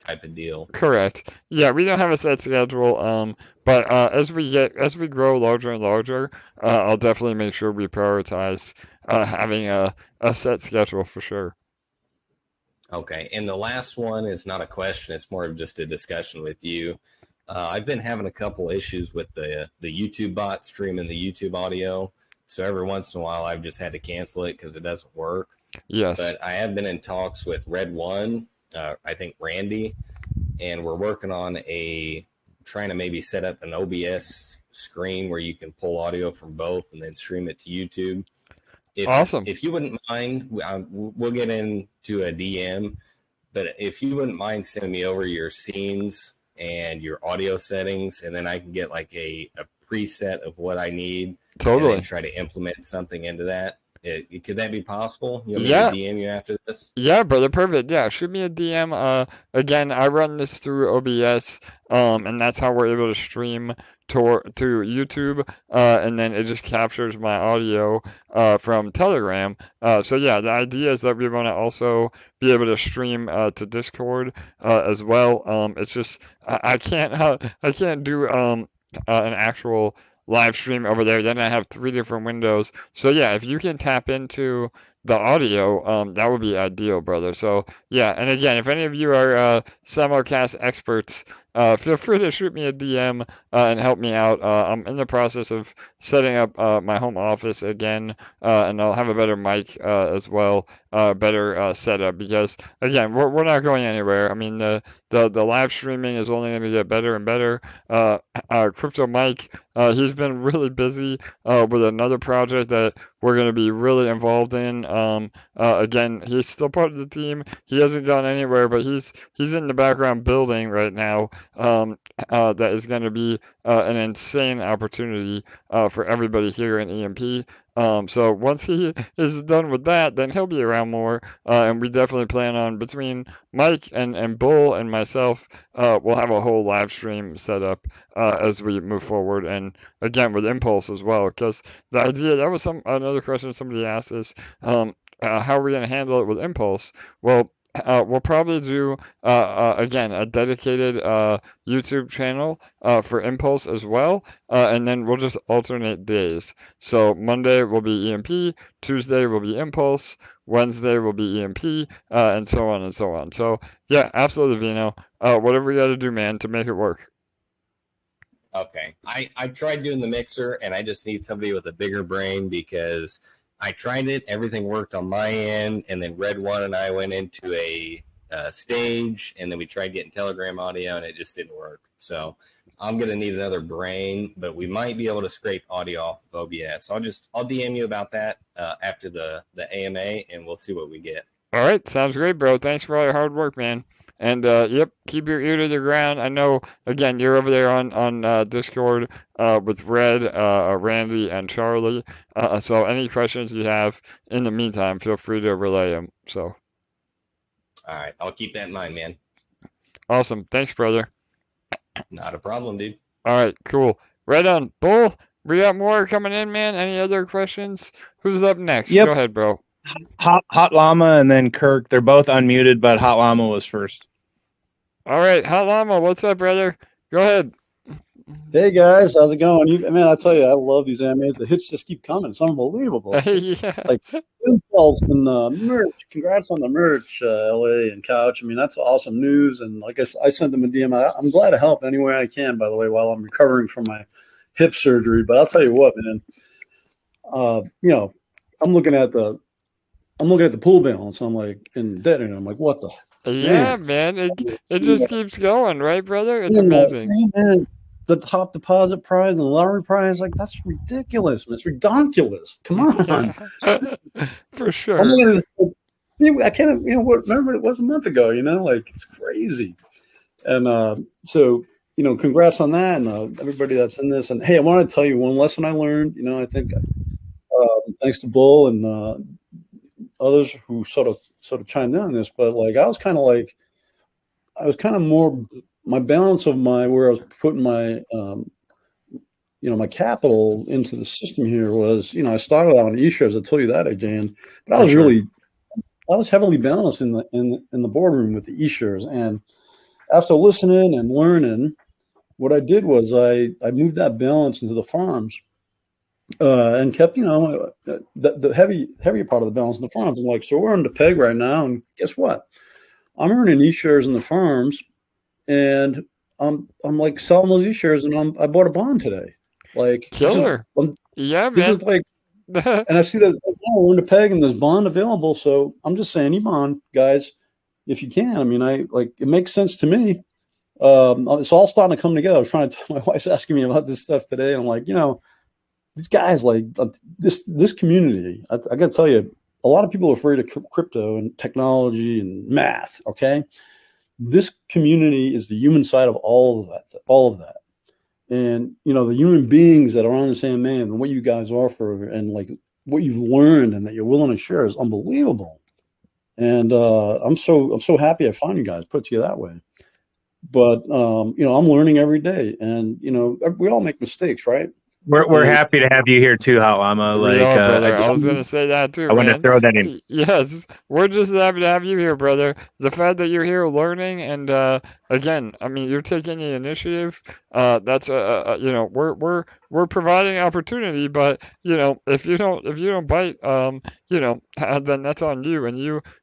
type of deal. Correct. Yeah, we don't have a set schedule. But as we grow larger and larger, I'll definitely make sure we prioritize having a set schedule for sure. Okay, and the last one is not a question; it's more of just a discussion with you. I've been having a couple issues with the YouTube bot streaming the YouTube audio. So every once in a while, I've just had to cancel it because it doesn't work. Yes. But I have been in talks with Red One, I think Randy, and we're working on trying to maybe set up an OBS screen where you can pull audio from both and then stream it to YouTube. Awesome. If you wouldn't mind, we'll get into a DM, but if you wouldn't mind sending me over your scenes and your audio settings, and then I can get like a preset of what I need. Totally. And try to implement something into that. Could that be possible? You want me Yeah. to DM you after this? Yeah, brother, perfect. Yeah, shoot me a DM. Again, I run this through OBS, and that's how we're able to stream to YouTube, and then it just captures my audio from Telegram. So yeah, the idea is that we want to also be able to stream to Discord as well. It's just I can't do an actual live stream over there. Then I have 3 different windows. So yeah, if you can tap into the audio, that would be ideal, brother. So yeah, and again, if any of you are simulcast experts, feel free to shoot me a DM and help me out. I'm in the process of setting up my home office again, and I'll have a better mic as well, better setup, because again, we're not going anywhere. I mean, the live streaming is only going to get better and better. Crypto Mike, he's been really busy with another project that we're going to be really involved in. Again, he's still part of the team. He hasn't gone anywhere, but he's in the background building right now. That is going to be an insane opportunity for everybody here in EMP. So once he is done with that, then he'll be around more, and we definitely plan on, between Mike and Bull and myself, we'll have a whole live stream set up as we move forward, and again with Impulse as well, because the idea, that was another question somebody asked, is how are we going to handle it with Impulse? Well, we'll probably do, again, a dedicated YouTube channel for Impulse as well, and then we'll just alternate days. So Monday will be EMP, Tuesday will be Impulse, Wednesday will be EMP, and so on and so on. So yeah, absolutely, Vino. Whatever we got to do, man, to make it work. Okay. I tried doing the mixer, and I just need somebody with a bigger brain, because I tried it. Everything worked on my end, and then Red One and I went into a stage, and then we tried getting Telegram audio, and it just didn't work. So I'm gonna need another brain, but we might be able to scrape audio off of OBS. So I'll DM you about that after the AMA, and we'll see what we get. All right, sounds great, bro. Thanks for all your hard work, man. And yep, keep your ear to the ground. I know, again, you're over there on Discord with Red, Randy, and Charlie. So any questions you have in the meantime, feel free to relay them. So. All right, I'll keep that in mind, man. Awesome. Thanks, brother. Not a problem, dude. All right, cool. Right on. Bull, we got more coming in, man. Any other questions? Who's up next? Yep. Go ahead, bro. Hot Llama and then Kirk. They're both unmuted, but Hot Llama was first. All right, Hot Llama, what's up, brother? Go ahead. Hey guys, how's it going? Man, I tell you, I love these AMAs. The hits just keep coming. It's unbelievable. Yeah. Like Impulse and merch. Congrats on the merch, LA and Couch. I mean, that's awesome news. And like I sent them a DM. I'm glad to help any way I can, by the way, while I'm recovering from my hip surgery. But I'll tell you what, man. You know, I'm looking at the pool balance. I'm like in debt, and I'm like, what the? Yeah, man. It just keeps going, right, brother? It's amazing. Man, the top deposit prize and the lottery prize, like, that's ridiculous. It's redonkulous. Come on. For sure. I can't, remember it was a month ago, like, it's crazy. And so, congrats on that, and everybody that's in this. And hey, I want to tell you one lesson I learned. I think thanks to Bull and others who sort of chimed in on this, but like I was kind of more, my balance of where I was putting my my capital into the system here was, I started out on ESHARES. I told you that again, but I was heavily balanced in the boardroom with the ESHARES, and after listening and learning, what I did was I moved that balance into the farms, and kept, the heavier part of the balance in the farms. I'm like, so we're on the peg right now, and guess what? I'm earning E-shares in the farms, and I'm like selling those E-shares, and I bought a bond today. Like, Killer. Yeah, this man. is like, and I see that we're in the peg and there's bond available. So I'm just saying, bond guys, if you can. I mean, it makes sense to me. It's all starting to come together. I was trying to tell my wife's asking me about this stuff today, and I'm like, these guys, like this community. I got to tell you, a lot of people are afraid of crypto and technology and math. Okay, this community is the human side of all of that. And, the human beings that are on the same man and what you guys offer and like what you've learned and that you're willing to share is unbelievable. And I'm so happy I found you guys, put it to you that way. But, I'm learning every day, and, we all make mistakes, right? We're happy to have you here too, Hot Llama. Brother. I was gonna say that too. I want to throw that in. Yes, we're just happy to have you here, brother. The fact that you're here learning, and again, I mean, you're taking the initiative. That's we're providing opportunity, but if you don't bite, then that's on you. And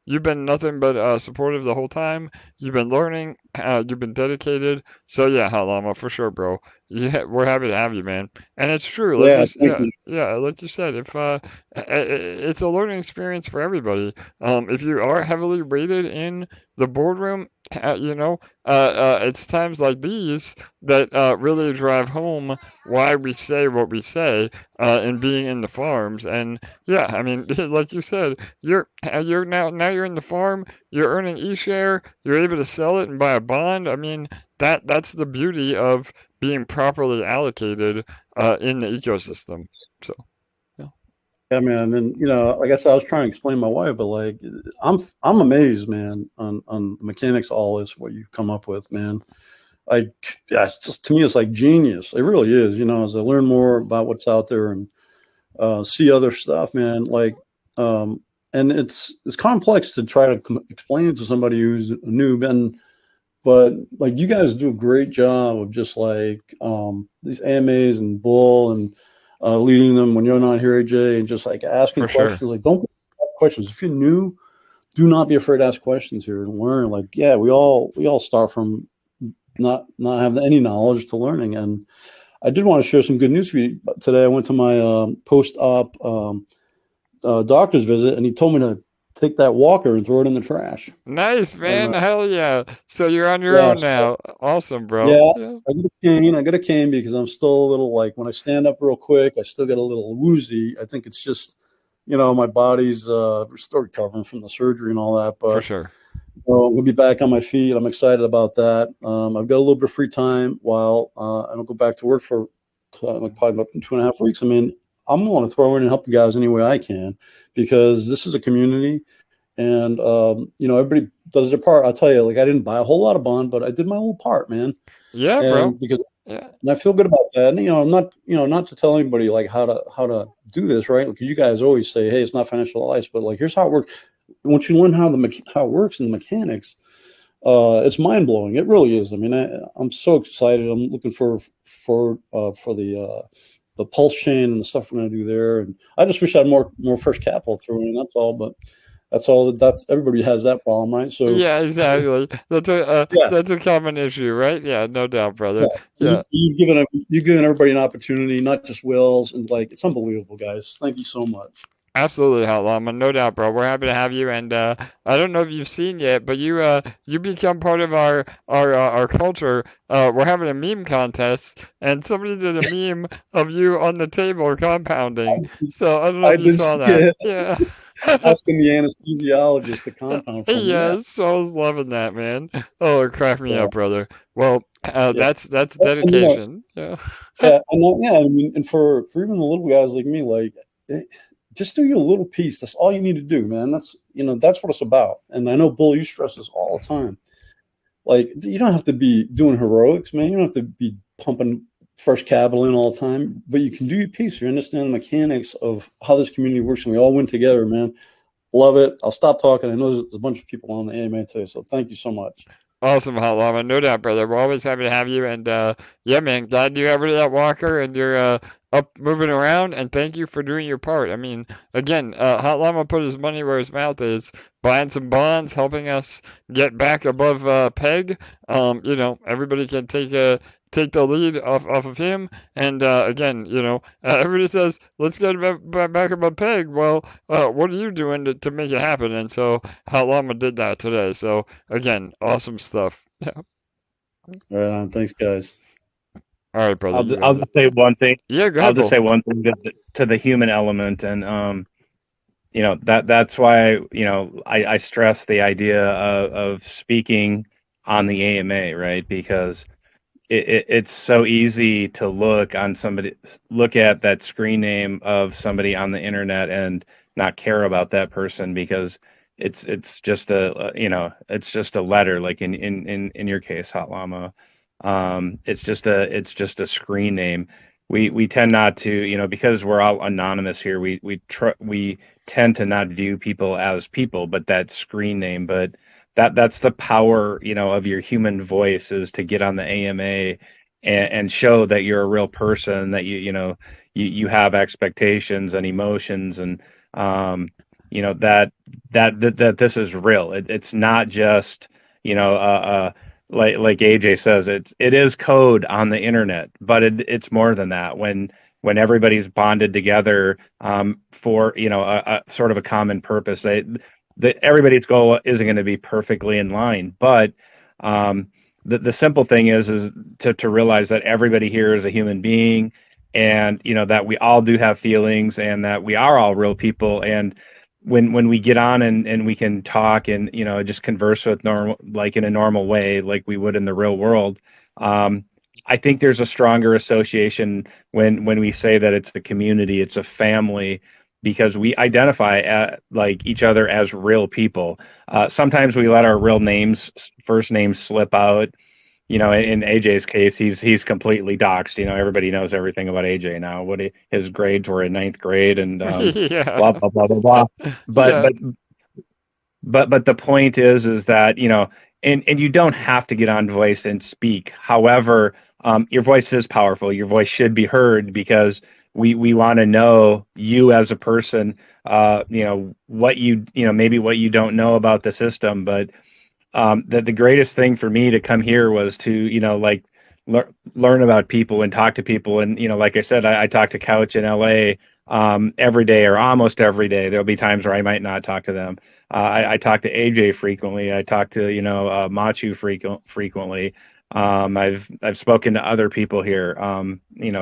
you've been nothing but supportive the whole time. You've been learning. You've been dedicated. So yeah, Hot Llama, for sure, bro. Yeah, we're happy to have you, man. And it's true. Like like you said, if it's a learning experience for everybody. If you are heavily rated in the boardroom, it's times like these that really drive home why we say what we say, and being in the farms. And yeah, I mean, like you said, you're now you're in the farm, you're earning E-share, you're able to sell it and buy a bond. I mean, that's the beauty of being properly allocated in the ecosystem. So yeah, man. And like I said, I was trying to explain to my wife, but like I'm amazed, man, on the mechanics of all this, what you've come up with, man. It's just, to me, it's like genius. It really is. As I learn more about what's out there and see other stuff, man, like and it's complex to try to explain it to somebody who's a noob. But like, you guys do a great job of just like these AMAs and bull and leading them when you're not here, AJ, and just like asking questions. Sure. Like, don't ask questions. If you're new, do not be afraid to ask questions here and learn. Like, yeah, we all start from not having any knowledge to learning. And I did want to share some good news for you today. I went to my post-op doctor's visit, and he told me to take that walker and throw it in the trash. Nice, man. Hell yeah. So you're on your own now. Awesome, bro. Yeah. I got a cane because I'm still a little, like, when I stand up real quick, I still get a little woozy. I think it's just, my body's still recovering from the surgery and all that. But for sure. I'm gonna be back on my feet. I'm excited about that. I've got a little bit of free time while I don't go back to work for probably about 2.5 weeks. I mean, I'm willing to throw in and help you guys any way I can, because this is a community, and everybody does their part. I'll tell you, like, I didn't buy a whole lot of bond, but I did my little part, man. Yeah, bro. And I feel good about that. And, I'm not to tell anybody like how to do this, right? Because you guys always say, hey, it's not financial advice, but like, here's how it works. Once you learn how it works in the mechanics, it's mind blowing. It really is. I mean, I'm so excited. I'm looking for the pulse chain and the stuff we're going to do there. And I just wish I had more fresh capital through in. That's all. But that's everybody has that problem, right? So yeah, exactly. That's a common issue, right? Yeah, no doubt, brother. Yeah. You've given everybody an opportunity, not just Wills, and like, it's unbelievable, guys. Thank you so much. Absolutely, Hot Llama, no doubt, bro. We're happy to have you, and I don't know if you've seen yet, but you become part of our culture. We're having a meme contest, and somebody did a meme of you on the table compounding. So I don't know if you saw that. Yeah. Asking the anesthesiologist to compound for me. Yes, so I was loving that, man. Oh, it cracked me up, brother. Well, that's dedication. I mean, and for even the little guys like me, like, just do your little piece. That's all you need to do, man. That's what it's about. And I know, Bull, you stress this all the time. Like, you don't have to be doing heroics, man. You don't have to be pumping fresh capital in all the time, but you can do your piece. You understand the mechanics of how this community works, and we all win together, man. Love it. I'll stop talking. I know there's a bunch of people on the AMA today, so thank you so much. Awesome, Hot Llama. No doubt, brother. We're always happy to have you. And yeah, man, glad you got rid of that walker and you're up moving around. And thank you for doing your part. I mean, again, Hot Llama put his money where his mouth is, buying some bonds, helping us get back above peg. Everybody can take the lead off of him. And again, everybody says, let's get back above peg. Well, what are you doing to make it happen? And so Hot Llama did that today. So again, awesome stuff. Yeah. Right on. Thanks, guys. All right, brother. I'll just say one thing. Yeah, go I'll ahead, just Bull. say one thing to the human element, and that's why I stress the idea of speaking on the AMA, right? Because it's so easy to look at that screen name of somebody on the internet and not care about that person because it's just a letter, like in your case, Hot Llama. It's just a screen name. We tend not to, because we're all anonymous here. We tend to not view people as people, but that screen name. But that's the power, of your human voice, is to get on the AMA and show that you're a real person, that you have expectations and emotions, and that this is real. It's not just like AJ says, it is code on the internet, but it's more than that. When everybody's bonded together for a sort of a common purpose, everybody's goal isn't going to be perfectly in line, but the simple thing is to realize that everybody here is a human being, and that we all do have feelings, and that we are all real people. And when we get on and we can talk and just converse with normal, like in a normal way, like we would in the real world, I think there's a stronger association when we say that it's a community, it's a family, because we identify like each other as real people. Sometimes we let our real names, first names, slip out. In AJ's case, he's completely doxed. Everybody knows everything about AJ now. His grades were in ninth grade, and Yeah. blah blah blah blah blah. But Yeah. but the point is that and you don't have to get on voice and speak. However, your voice is powerful. Your voice should be heard, because we want to know you as a person. What maybe what you don't know about the system, but the greatest thing for me to come here was to learn about people and talk to people. And like I said, I talk to Couch in LA every day, or almost every day. There'll be times where I might not talk to them. I talk to AJ frequently. I talk to Machu frequently. I've spoken to other people here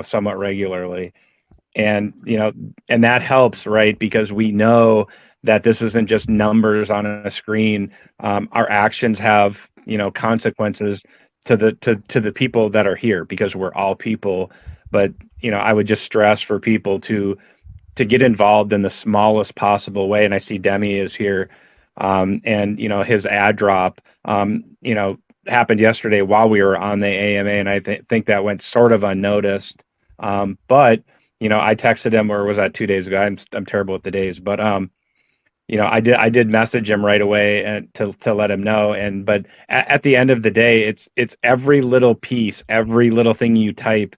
somewhat regularly, and and that helps, right? Because we know that this isn't just numbers on a screen. Our actions have consequences to the people that are here, because we're all people. But I would just stress for people to get involved in the smallest possible way. And I see Demi is here, and his ad drop happened yesterday while we were on the AMA, and I think that went sort of unnoticed. But I texted him, or was that 2 days ago? I'm terrible with the days, but I did message him right away and to let him know. And but at the end of the day, it's every little piece, every little thing you type,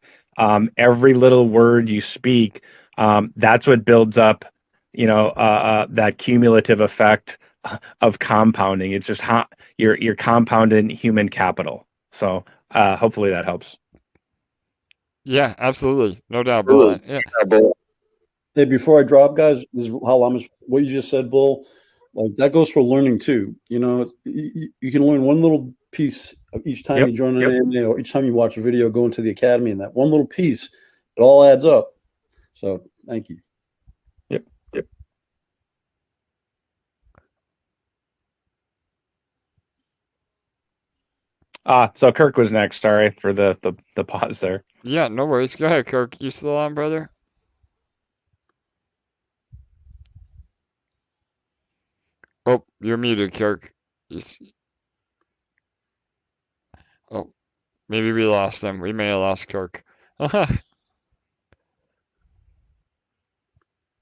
every little word you speak. That's what builds up, that cumulative effect of compounding. It's just how you're compounding human capital. So hopefully that helps. Yeah, absolutely. No doubt, Bull. Yeah. Hey, before I drop, guys, this is how what you just said, Bull. Like, that goes for learning too. You can learn one little piece of each time you join an AMA, or each time you watch a video, go into the academy, and that one little piece, it all adds up. So thank you. Yep. So Kirk was next. Sorry for the pause there. Yeah, no worries. Go ahead, Kirk. You still on, brother? Oh, you're muted, Kirk. Oh, maybe we lost him. We may have lost Kirk.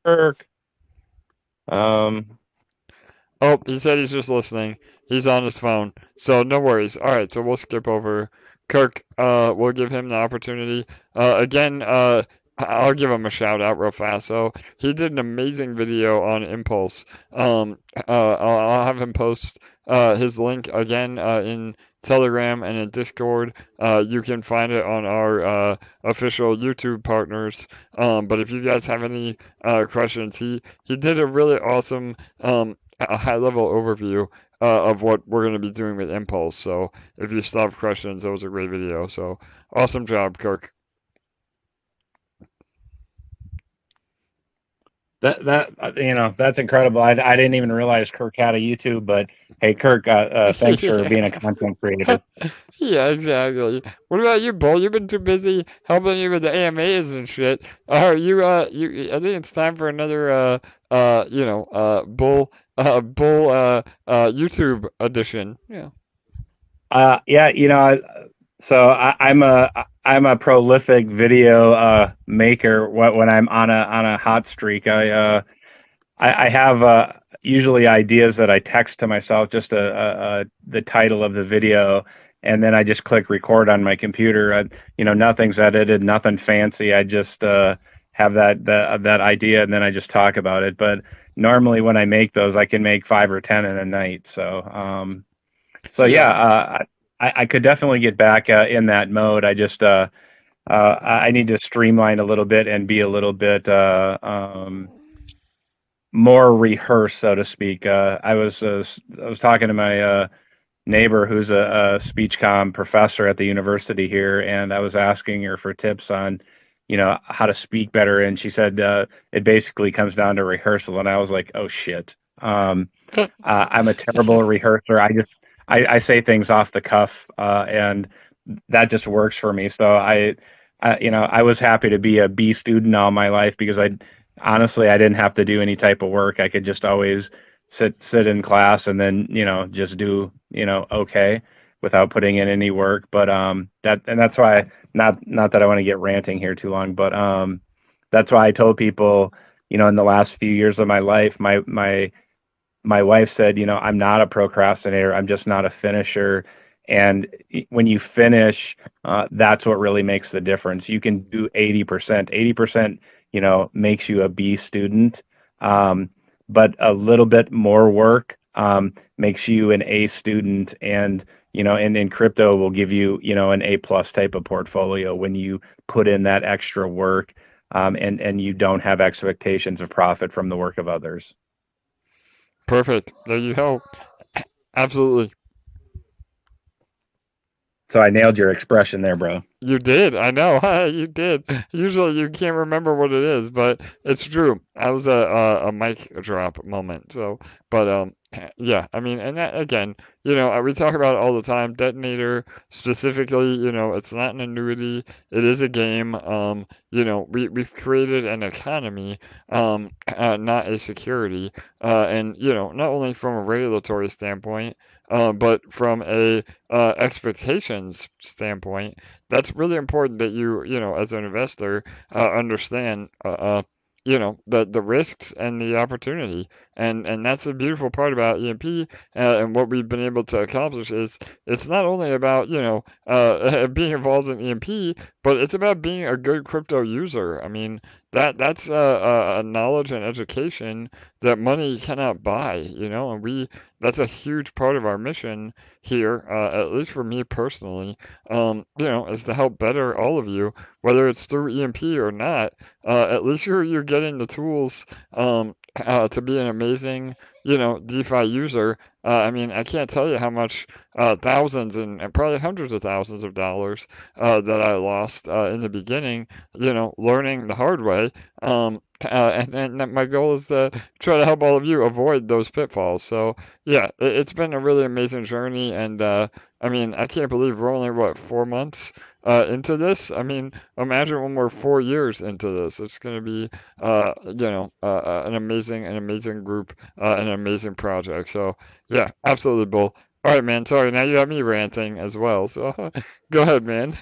Kirk. Oh, he said he's just listening. He's on his phone, so no worries. All right, so we'll skip over Kirk. We'll give him the opportunity. Again, I'll give him a shout out real fast. So he did an amazing video on Impulse. I'll have him post his link again in Telegram and in Discord. You can find it on our official YouTube partners. But if you guys have any questions, he did a really awesome a high level overview of what we're going to be doing with Impulse. So if you still have questions, that was a great video. So awesome job, Kirk. That's incredible. I didn't even realize Kirk had a YouTube, but hey, Kirk, thanks for being a content creator. Yeah, exactly. What about you, Bull? You've been too busy helping you with the AMAs and shit. Are you I think it's time for another Bull YouTube edition. Yeah. Yeah, so I'm a prolific video maker when I'm on a hot streak. I have usually ideas that I text to myself, just the title of the video, and then I just click record on my computer. Nothing's edited, nothing fancy. I just have that idea, and then I just talk about it. But normally when I make those, I can make 5 or 10 in a night. So I could definitely get back in that mode. I just I need to streamline a little bit and be a little bit more rehearsed, so to speak. I was talking to my neighbor who's a speech comm professor at the university here, and I was asking her for tips on how to speak better, and she said it basically comes down to rehearsal, and I was like, oh shit. I'm a terrible rehearser. I say things off the cuff, and that just works for me. So I was happy to be a B student all my life because honestly I didn't have to do any type of work. I could just always sit in class and then just do okay without putting in any work. But that's why, not that I want to get ranting here too long, but that's why I told people in the last few years of my life, my wife said, I'm not a procrastinator. I'm just not a finisher. And when you finish, that's what really makes the difference. You can do 80%. 80%, makes you a B student. But a little bit more work makes you an A student. And, and in crypto will give you, an A plus type of portfolio when you put in that extra work and you don't have expectations of profit from the work of others. Perfect. There you go. Absolutely. So I nailed your expression there, bro. You did. I know. You did. Usually you can't remember what it is, but it's true. That was a mic drop moment. So, but yeah. I mean, and that, again, we talk about it all the time. Detonator specifically, it's not an annuity. It is a game. We've created an economy, not a security. And not only from a regulatory standpoint, but from a expectations standpoint, that's really important that you as an investor understand the risks and the opportunity, and that's the beautiful part about EMP and what we've been able to accomplish is it's not only about being involved in EMP, but it's about being a good crypto user. I mean that's a knowledge and education that money cannot buy, and that's a huge part of our mission here, at least for me personally, is to help better all of you, whether it's through EMP or not. At least you're getting the tools to be an amazing, DeFi user. I mean, I can't tell you how much thousands and probably hundreds of thousands of dollars that I lost in the beginning, learning the hard way. And then my goal is to try to help all of you avoid those pitfalls. So yeah, it's been a really amazing journey, and I mean, I can't believe we're only 4 months into this. I mean, imagine when we're 4 years into this. It's going to be, an amazing group, an amazing project. So yeah, absolutely, Bull. All right, man. Sorry, now you got me ranting as well. So go ahead, man.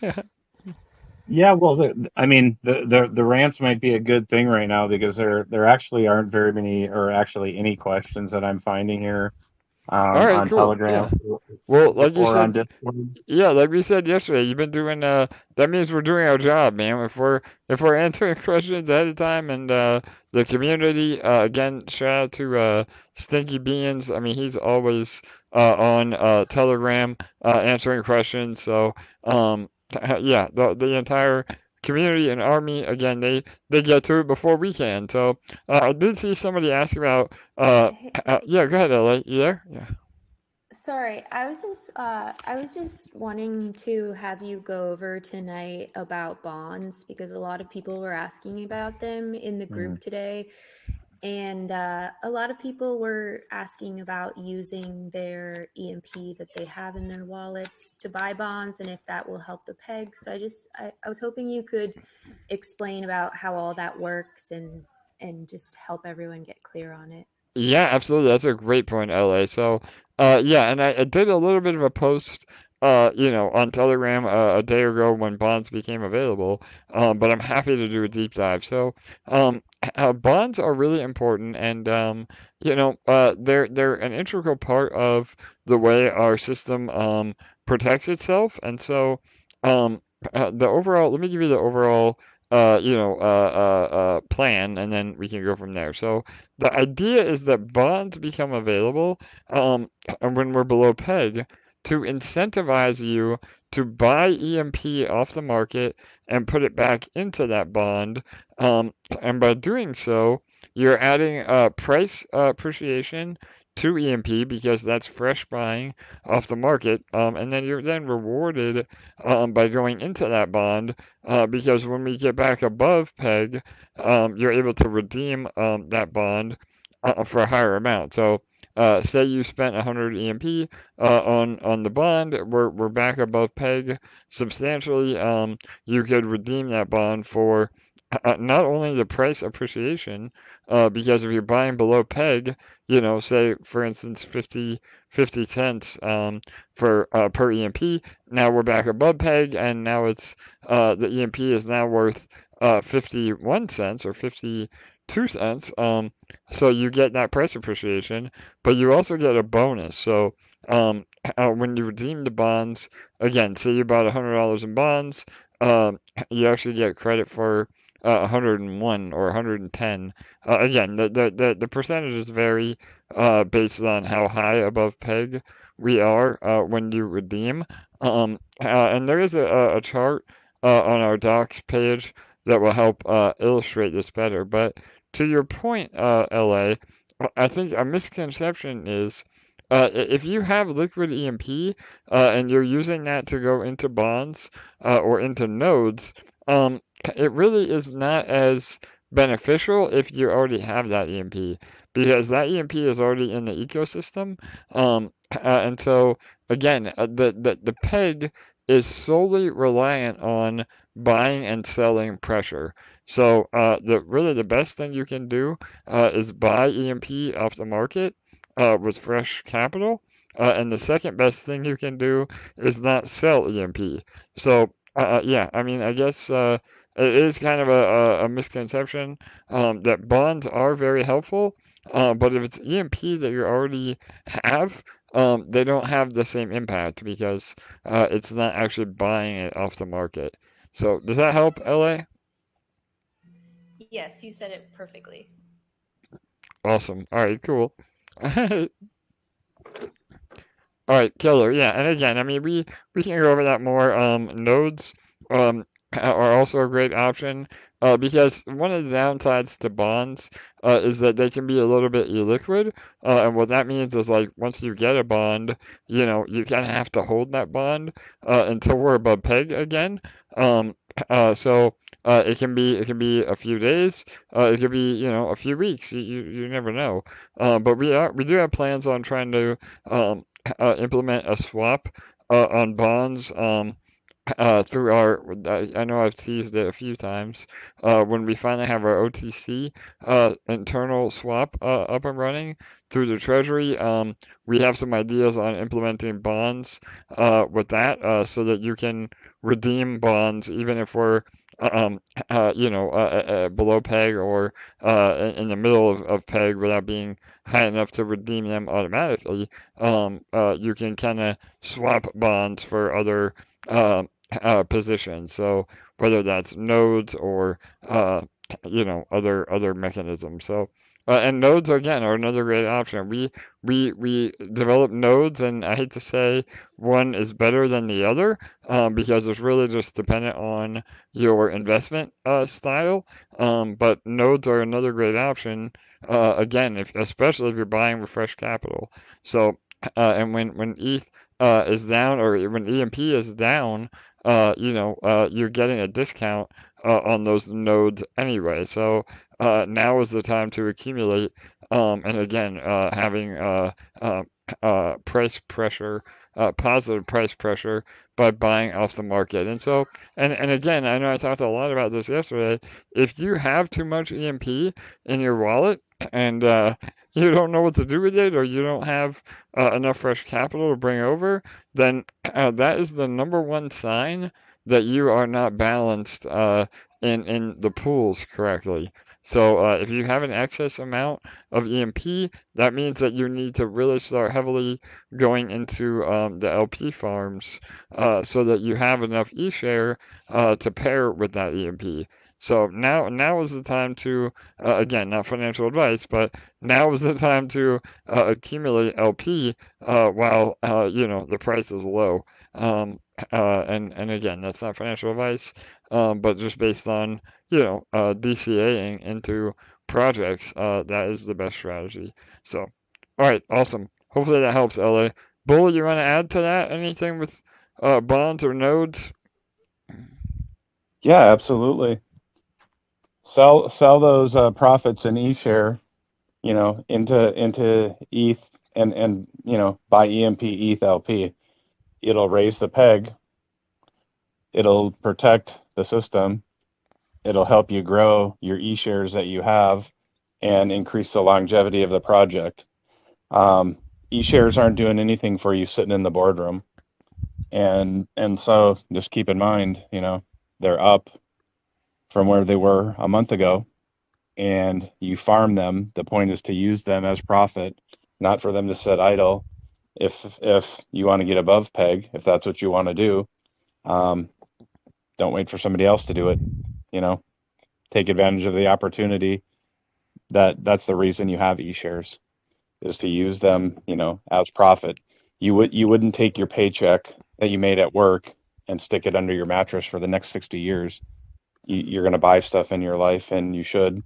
Yeah, well, the rants might be a good thing right now because there actually aren't very many or actually any questions that I'm finding here All right, on cool. Telegram Yeah. Well, like you or on said, Discord. yeah, like we said yesterday, you've been doing that means we're doing our job, man. If we're answering questions ahead of time and the community again, shout out to Stinky Beans. I mean, he's always on Telegram answering questions. So, yeah, the entire community and army again, they get to it before we can. So, I did see somebody ask about Hey, yeah, go ahead, LA. You there? Yeah. sorry, I was just wanting to have you go over tonight about bonds because a lot of people were asking about them in the group today. And a lot of people were asking about using their EMP that they have in their wallets to buy bonds and if that will help the peg. So I was hoping you could explain about how all that works and just help everyone get clear on it. Yeah, absolutely. That's a great point, LA. So, yeah, and I did a little bit of a post, on Telegram a day ago when bonds became available. But I'm happy to do a deep dive. So, um, bonds are really important, and they're an integral part of the way our system protects itself. And so, um, the overall. Let me give you the overall, plan, and then we can go from there. So. The idea is that bonds become available when we're below peg to incentivize you to buy EMP off the market and put it back into that bond. And by doing so, you're adding price appreciation to EMP because that's fresh buying off the market. And then you're then rewarded by going into that bond because when we get back above peg, you're able to redeem that bond for a higher amount. So, say you spent 100 EMP on the bond, we're back above peg substantially. You could redeem that bond for not only the price appreciation, because if you're buying below peg, say for instance 50 cents for per EMP, now we're back above peg, and now it's the EMP is now worth 51 cents or 52 cents. So you get that price appreciation, but you also get a bonus. So when you redeem the bonds, again, say you bought $100 in bonds, you actually get credit for 101 or 110. Again, the percentages vary based on how high above peg we are when you redeem. And there is a chart on our docs page that will help illustrate this better. But to your point, LA, I think a misconception is if you have liquid EMP and you're using that to go into bonds or into nodes, it really is not as beneficial if you already have that EMP because that EMP is already in the ecosystem. And so, again, the peg is solely reliant on buying and selling pressure. So the best thing you can do is buy EMP off the market with fresh capital. And the second best thing you can do is not sell EMP. So yeah, I mean, I guess it is kind of a misconception that bonds are very helpful, but if it's EMP that you already have, they don't have the same impact because it's not actually buying it off the market. So does that help, LA? Yes, you said it perfectly. Awesome. All right, cool. All right, killer. Yeah, and again, I mean, we can go over that more. Nodes are also a great option because one of the downsides to bonds is that they can be a little bit illiquid, and what that means is like once you get a bond, you kind of have to hold that bond until we're above peg again. So. It can be a few days. It could be a few weeks. You never know. But we do have plans on trying to implement a swap on bonds through I know I've teased it a few times, when we finally have our OTC internal swap up and running through the Treasury, we have some ideas on implementing bonds with that, so that you can redeem bonds even if we're below peg or in the middle of peg without being high enough to redeem them automatically. You can kind of swap bonds for other positions. So whether that's nodes or other mechanisms. So and nodes again are another great option. We develop nodes, and I hate to say one is better than the other, because it's really just dependent on your investment style. But nodes are another great option. Again, especially if you're buying with fresh capital. So and when ETH is down, or when EMP is down, you're getting a discount on those nodes anyway. So now is the time to accumulate. And again, having price pressure, positive price pressure by buying off the market. And so, and again, I know I talked a lot about this yesterday. If you have too much EMP in your wallet and you don't know what to do with it, or you don't have enough fresh capital to bring over, then that is the number one sign that you are not balanced in the pools correctly. So if you have an excess amount of EMP, that means that you need to really start heavily going into the LP farms, so that you have enough eShare to pair with that EMP. So now is the time to, again, not financial advice, but now is the time to accumulate LP while the price is low. And again, that's not financial advice, but just based on DCAing into projects, that is the best strategy. So, all right, awesome. Hopefully that helps, LA. Bull, you want to add to that? Anything with bonds or nodes? Yeah, absolutely. Sell those profits in eShare, into ETH, and buy EMP ETH LP. It'll raise the peg. It'll protect the system. It'll help you grow your eShares that you have and increase the longevity of the project. eShares aren't doing anything for you sitting in the boardroom. And so just keep in mind, they're up from where they were a month ago, and you farm them. The point is to use them as profit, not for them to sit idle. If you want to get above peg, if that's what you want to do, don't wait for somebody else to do it. Take advantage of the opportunity. That's the reason you have eShares, is to use them, as profit. You wouldn't take your paycheck that you made at work and stick it under your mattress for the next 60 years. You're going to buy stuff in your life, and you should.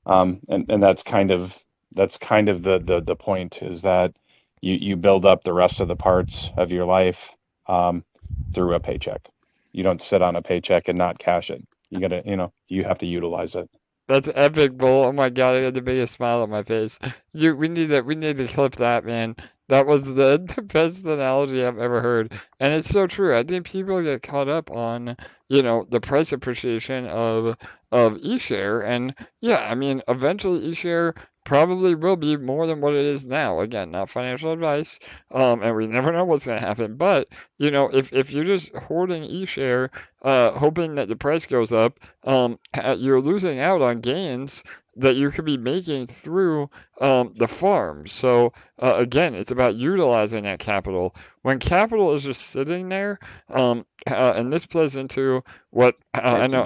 And that's kind of the point, is that you build up the rest of the parts of your life through a paycheck. You don't sit on a paycheck and not cash it. You have to utilize it. That's epic, Bull. Oh my god, I got the biggest smile on my face. We need to clip that, man. That was the best analogy I've ever heard. And it's so true. I think people get caught up on, the price appreciation of eShare. And yeah, I mean, eventually eShare probably will be more than what it is now. Again, not financial advice. And we never know what's gonna happen. But, if you're just hoarding eShare, hoping that the price goes up, you're losing out on gains that you could be making through the farms. So again, it's about utilizing that capital. When capital is just sitting there, and this plays into what I know,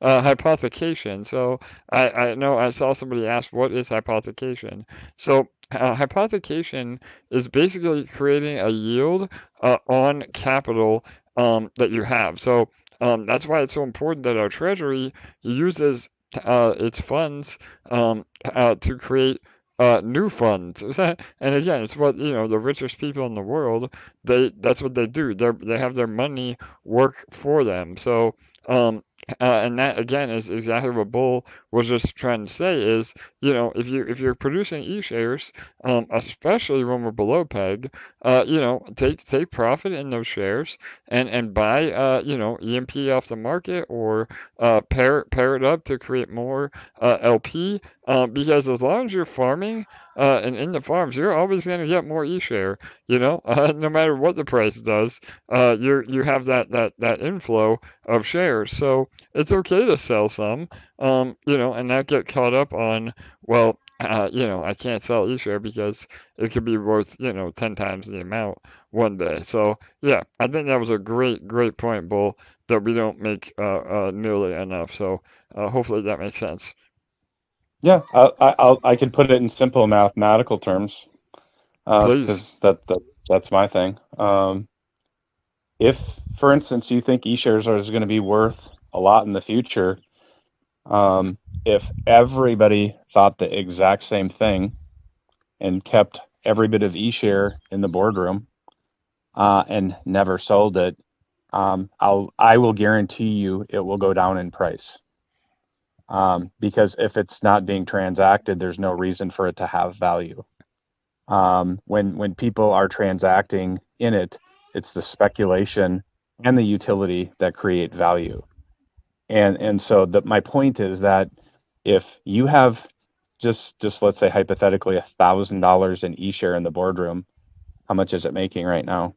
hypothecation. So I know I saw somebody ask, what is hypothecation? So hypothecation is basically creating a yield on capital that you have. So that's why it's so important that our treasury uses its funds to create new funds. And again, it's what the richest people in the world, that's what they do. They have their money work for them. So and that again is exactly what Bull was just trying to say is, if you're producing E-shares, especially when we're below peg, take profit in those shares and buy EMP off the market, or pair it up to create more LP, because as long as you're farming and in the farms, you're always going to get more E-share, no matter what the price does. You have that inflow of shares, so it's okay to sell some, and not get caught up on, well, I can't sell E-share because it could be worth 10 times the amount one day. So yeah, I think that was a great point, Bull, that we don't make nearly enough. So hopefully that makes sense. Yeah, I could put it in simple mathematical terms, Please. because that's my thing. If, for instance, you think E-shares is going to be worth a lot in the future, if everybody thought the exact same thing and kept every bit of E-share in the boardroom and never sold it, I will guarantee you it will go down in price. Because if it's not being transacted, there's no reason for it to have value. When people are transacting in it, it's the speculation and the utility that create value. And so my point is that if you have just let's say hypothetically $1,000 in E-share in the boardroom, how much is it making right now?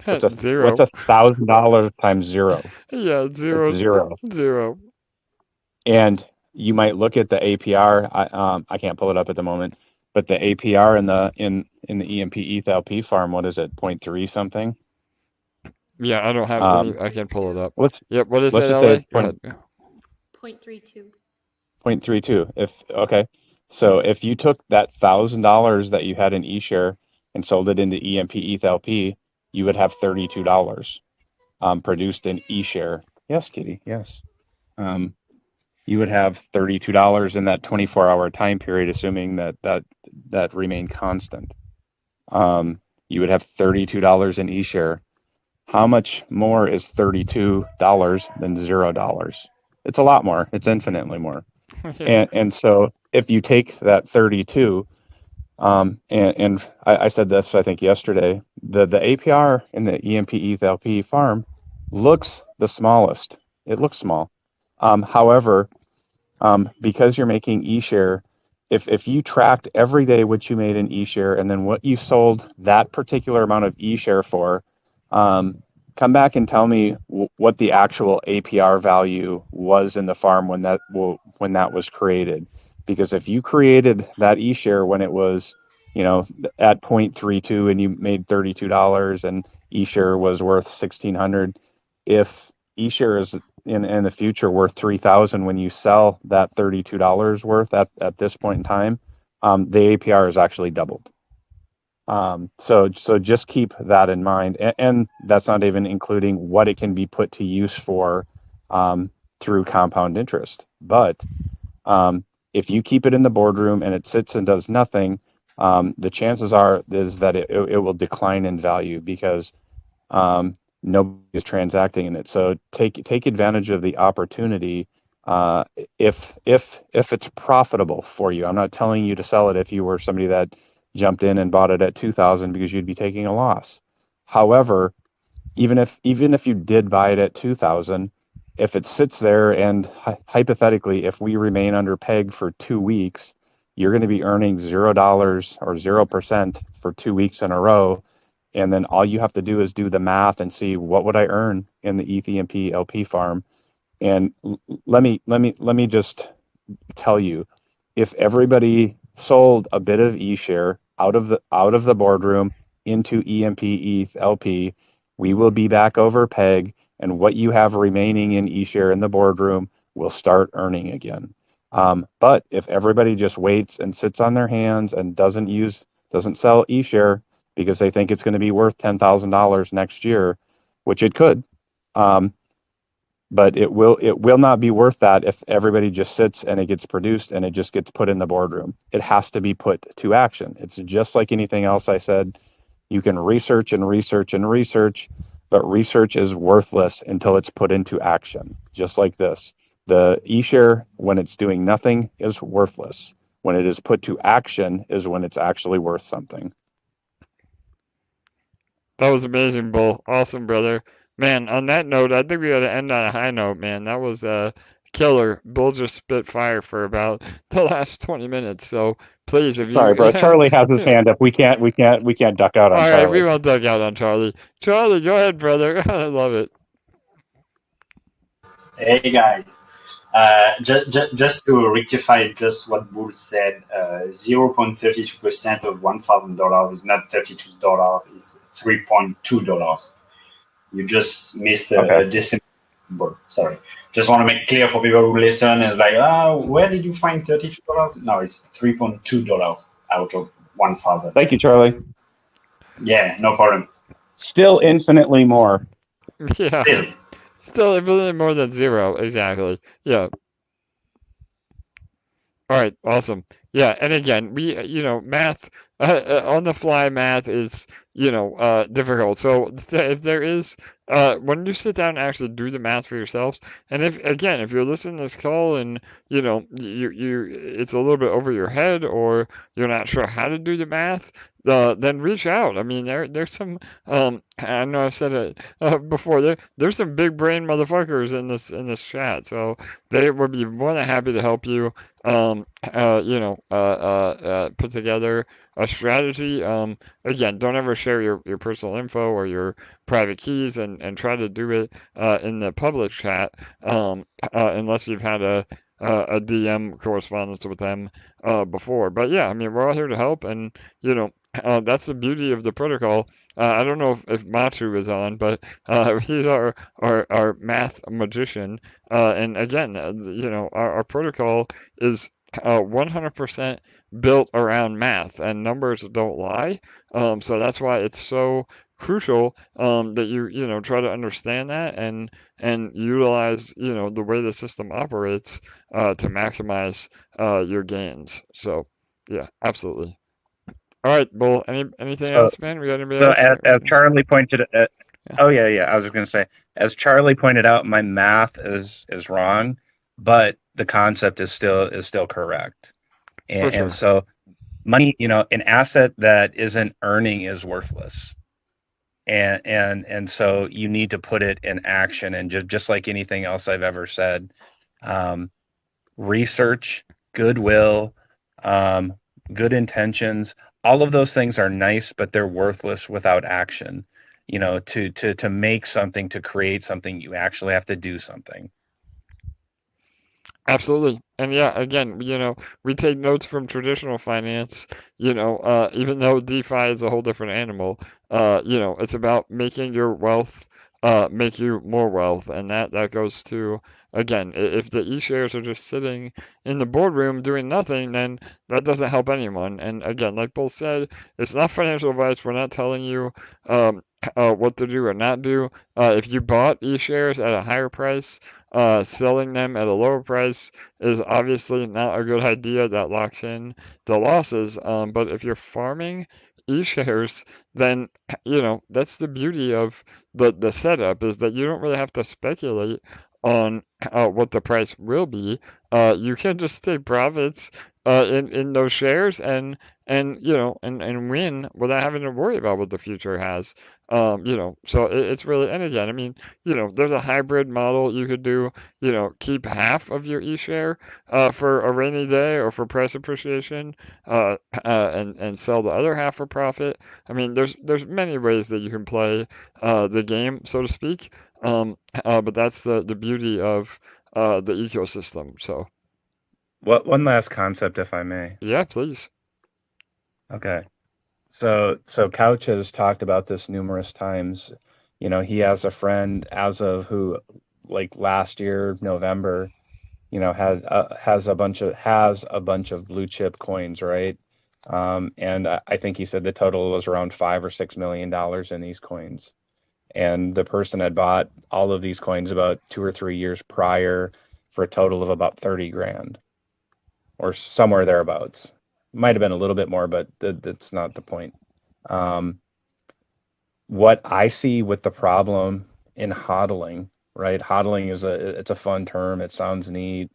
Zero. What's $1,000 times zero? Yeah, zero. It's zero. Zero. And you might look at the APR. I can't pull it up at the moment, but the APR in the EMP ETH LP farm, what is it? 0.3 something? Yeah, I don't have any. I can pull it up. What is let's it, just LA? say Go ahead. 0.32. 0.32. So if you took that $1,000 that you had in eShare and sold it into EMP ETH LP, you would have $32 produced in eShare. Yes, Kitty. Yes. You would have $32 in that 24-hour time period, assuming that remained constant. You would have $32 in eShare. How much more is $32 than $0? It's a lot more. It's infinitely more. And so if you take that 32, and I said this, I think yesterday, the APR in the EMP ETH LP farm looks the smallest. It looks small. However, because you're making eShare, if you tracked every day what you made in eShare and then what you sold that particular amount of eShare for, come back and tell me what the actual APR value was in the farm when that was created. Because if you created that eShare when it was, at 0.32 and you made $32 and eShare was worth $1,600, if eShare is in the future worth $3,000 when you sell that $32 worth at this point in time, the APR is actually doubled. So just keep that in mind, and that's not even including what it can be put to use for through compound interest. But if you keep it in the boardroom and it sits and does nothing, the chances is that it will decline in value because nobody is transacting in it. So take advantage of the opportunity if it's profitable for you. I'm not telling you to sell it if you were somebody that jumped in and bought it at 2,000 because you'd be taking a loss. However, even if you did buy it at 2,000, if it sits there and hypothetically, if we remain under peg for 2 weeks, you're going to be earning $0 or 0% for 2 weeks in a row. And then all you have to do is do the math and see what would I earn in the ETH LP farm. And let me just tell you, if everybody sold a bit of eShare out of the boardroom into EMP ETH LP, we will be back over peg, and what you have remaining in eShare in the boardroom will start earning again. But if everybody just waits and sits on their hands and doesn't sell eShare because they think it's going to be worth $10,000 next year, which it could, but it will not be worth that if everybody just sits and it gets produced and it just gets put in the boardroom. It has to be put to action. It's just like anything else I said. You can research and research and research, but research is worthless until it's put into action, just like this. The eShare, when it's doing nothing, is worthless. When it is put to action is when it's actually worth something. That was amazing, Bull. Awesome, brother. Man, on that note, I think we got to end on a high note, man. That was killer. Bull just spit fire for about the last 20 minutes. So please, if you Sorry, bro. Charlie has his hand up. We can't duck out on all right, Charlie. we won't duck out on Charlie. Charlie, go ahead, brother. I love it. Hey guys, just to rectify just what Bull said, 0.32% of $1,000 is not $32; it's $3.2. You just missed a decimal number. Sorry. Just want to make clear for people who listen. It's like, where did you find $32? No, it's $3.2 out of 1,000. Thank you, Charlie. Yeah, no problem. Still infinitely more. Yeah. Still infinitely more than zero. Exactly. Yeah. All right, awesome. Yeah, and again, math, on the fly math is, difficult. So if there is, when you sit down and actually do the math for yourselves, and if you're listening to this call and, it's a little bit over your head or you're not sure how to do the math, then reach out. I mean, there's some, I know I've said it before, there's some big brain motherfuckers in this chat, so they would be more than happy to help you. Put together a strategy. Again, don't ever share your personal info or your private keys and try to do it in the public chat unless you've had a DM correspondence with them before. But yeah, I mean, we're all here to help, and that's the beauty of the protocol. I don't know if Machu is on, but he's our math magician. And again, our protocol is 100% built around math, and numbers don't lie. So that's why it's so crucial that you try to understand that and utilize the way the system operates to maximize your gains. So yeah, absolutely. All right, Bull. Anything else, man? We got anybody else? As Charlie pointed, I was just gonna say, as Charlie pointed out, my math is wrong, but the concept is still correct. And, sure. And so, money, an asset that isn't earning is worthless. And so you need to put it in action. And just like anything else I've ever said, research, goodwill, good intentions, all of those things are nice, but they're worthless without action. To make something, to create something, you actually have to do something. Absolutely. And yeah, again, we take notes from traditional finance, even though DeFi is a whole different animal, it's about making your wealth make you more wealth. And that goes to, again, if the eShares are just sitting in the boardroom doing nothing, then that doesn't help anyone. And again, like Bull said, it's not financial advice. We're not telling you what to do or not do. If you bought eShares at a higher price, selling them at a lower price is obviously not a good idea. That locks in the losses. But if you're farming eShares, then that's the beauty of the setup, is that you don't really have to speculate on what the price will be. You can just take profits in those shares and win without having to worry about what the future has. So it's really, and again, I mean, there's a hybrid model you could do. Keep half of your eShare for a rainy day or for price appreciation, and sell the other half for profit. I mean, there's many ways that you can play the game, so to speak. But that's the beauty of the ecosystem. So. One last concept, if I may. Yeah, please. Okay. So Couch has talked about this numerous times. He has a friend as of who, like last year, November, has a bunch of blue chip coins, right? And I think he said the total was around $5 or $6 million in these coins. And the person had bought all of these coins about 2 or 3 years prior for a total of about 30 grand or somewhere thereabouts. Might have been a little bit more, but that's not the point. What I see with the problem in hodling, right? Hodling is it's a fun term. It sounds neat.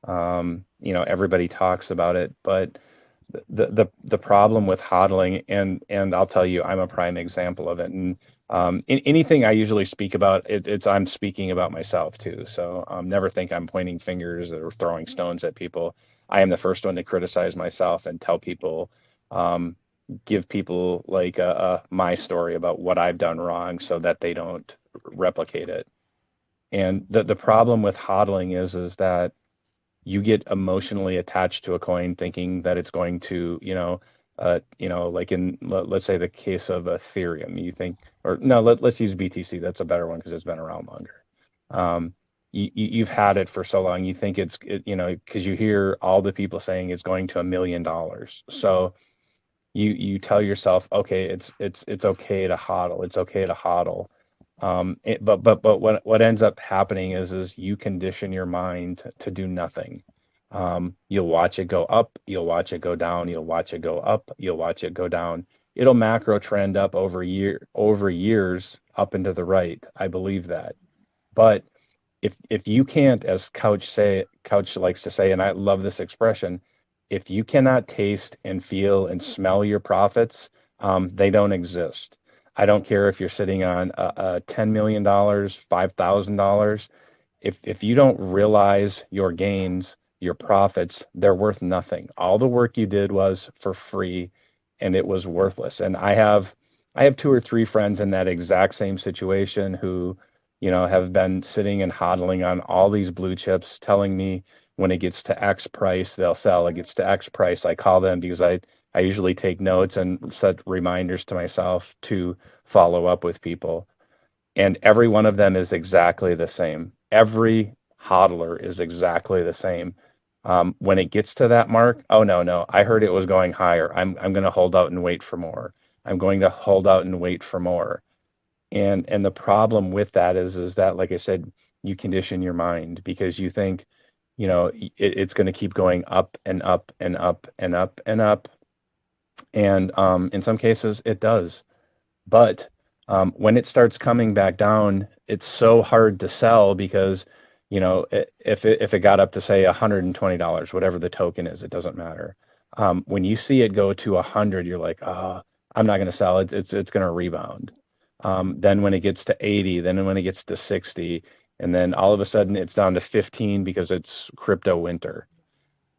Everybody talks about it, but the problem with hodling, and I'll tell you, I'm a prime example of it. And anything I usually speak about, it's I'm speaking about myself too. So never think I'm pointing fingers or throwing stones at people. I am the first one to criticize myself and tell people, give people like my story about what I've done wrong so that they don't replicate it. And the problem with hodling is that you get emotionally attached to a coin thinking that it's going to, like let's say the case of Ethereum, you think, or no, let's use BTC. That's a better one because it's been around longer. You've had it for so long, you think because you hear all the people saying it's going to $1 million. So you tell yourself, okay, it's okay to hodl. It's okay to hodl. But what ends up happening is you condition your mind to do nothing. You'll watch it go up, you'll watch it go down, you'll watch it go up, you'll watch it go down. It'll macro trend up over years up into the right. I believe that. But if you can't, as Couch likes to say, and I love this expression, if you cannot taste and feel and smell your profits, they don't exist. I don't care if you're sitting on a $10 million, $5,000. If you don't realize your gains, your profits, they're worth nothing. All the work you did was for free, and it was worthless. And I have 2 or 3 friends in that exact same situation who, have been sitting and hodling on all these blue chips, telling me when it gets to X price, they'll sell. It gets to X price, I call them because I usually take notes and set reminders to myself to follow up with people. And every one of them is exactly the same. Every hodler is exactly the same. When it gets to that mark, oh no, I heard it was going higher. I'm going to hold out and wait for more. I'm going to hold out and wait for more. And the problem with that is that, like I said, you condition your mind because you think, it's going to keep going up and up and up and up and up. And in some cases, it does. But when it starts coming back down, it's so hard to sell because, if it got up to say $120, whatever the token is, it doesn't matter. When you see it go to 100, you're like, oh, I'm not going to sell it. It's going to rebound. Then when it gets to 80, then when it gets to 60, and then all of a sudden it's down to 15 because it's crypto winter.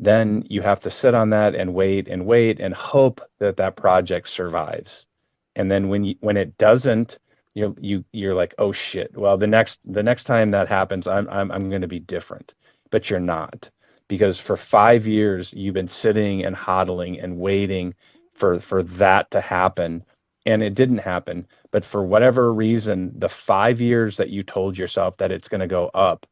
Then you have to sit on that and wait and hope that that project survives. And then when it doesn't, you're like, oh shit. Well, the next time that happens, I'm going to be different. But you're not, because for 5 years you've been sitting and hodling and waiting for that to happen, and it didn't happen. But for whatever reason, the 5 years that you told yourself that it's going to go up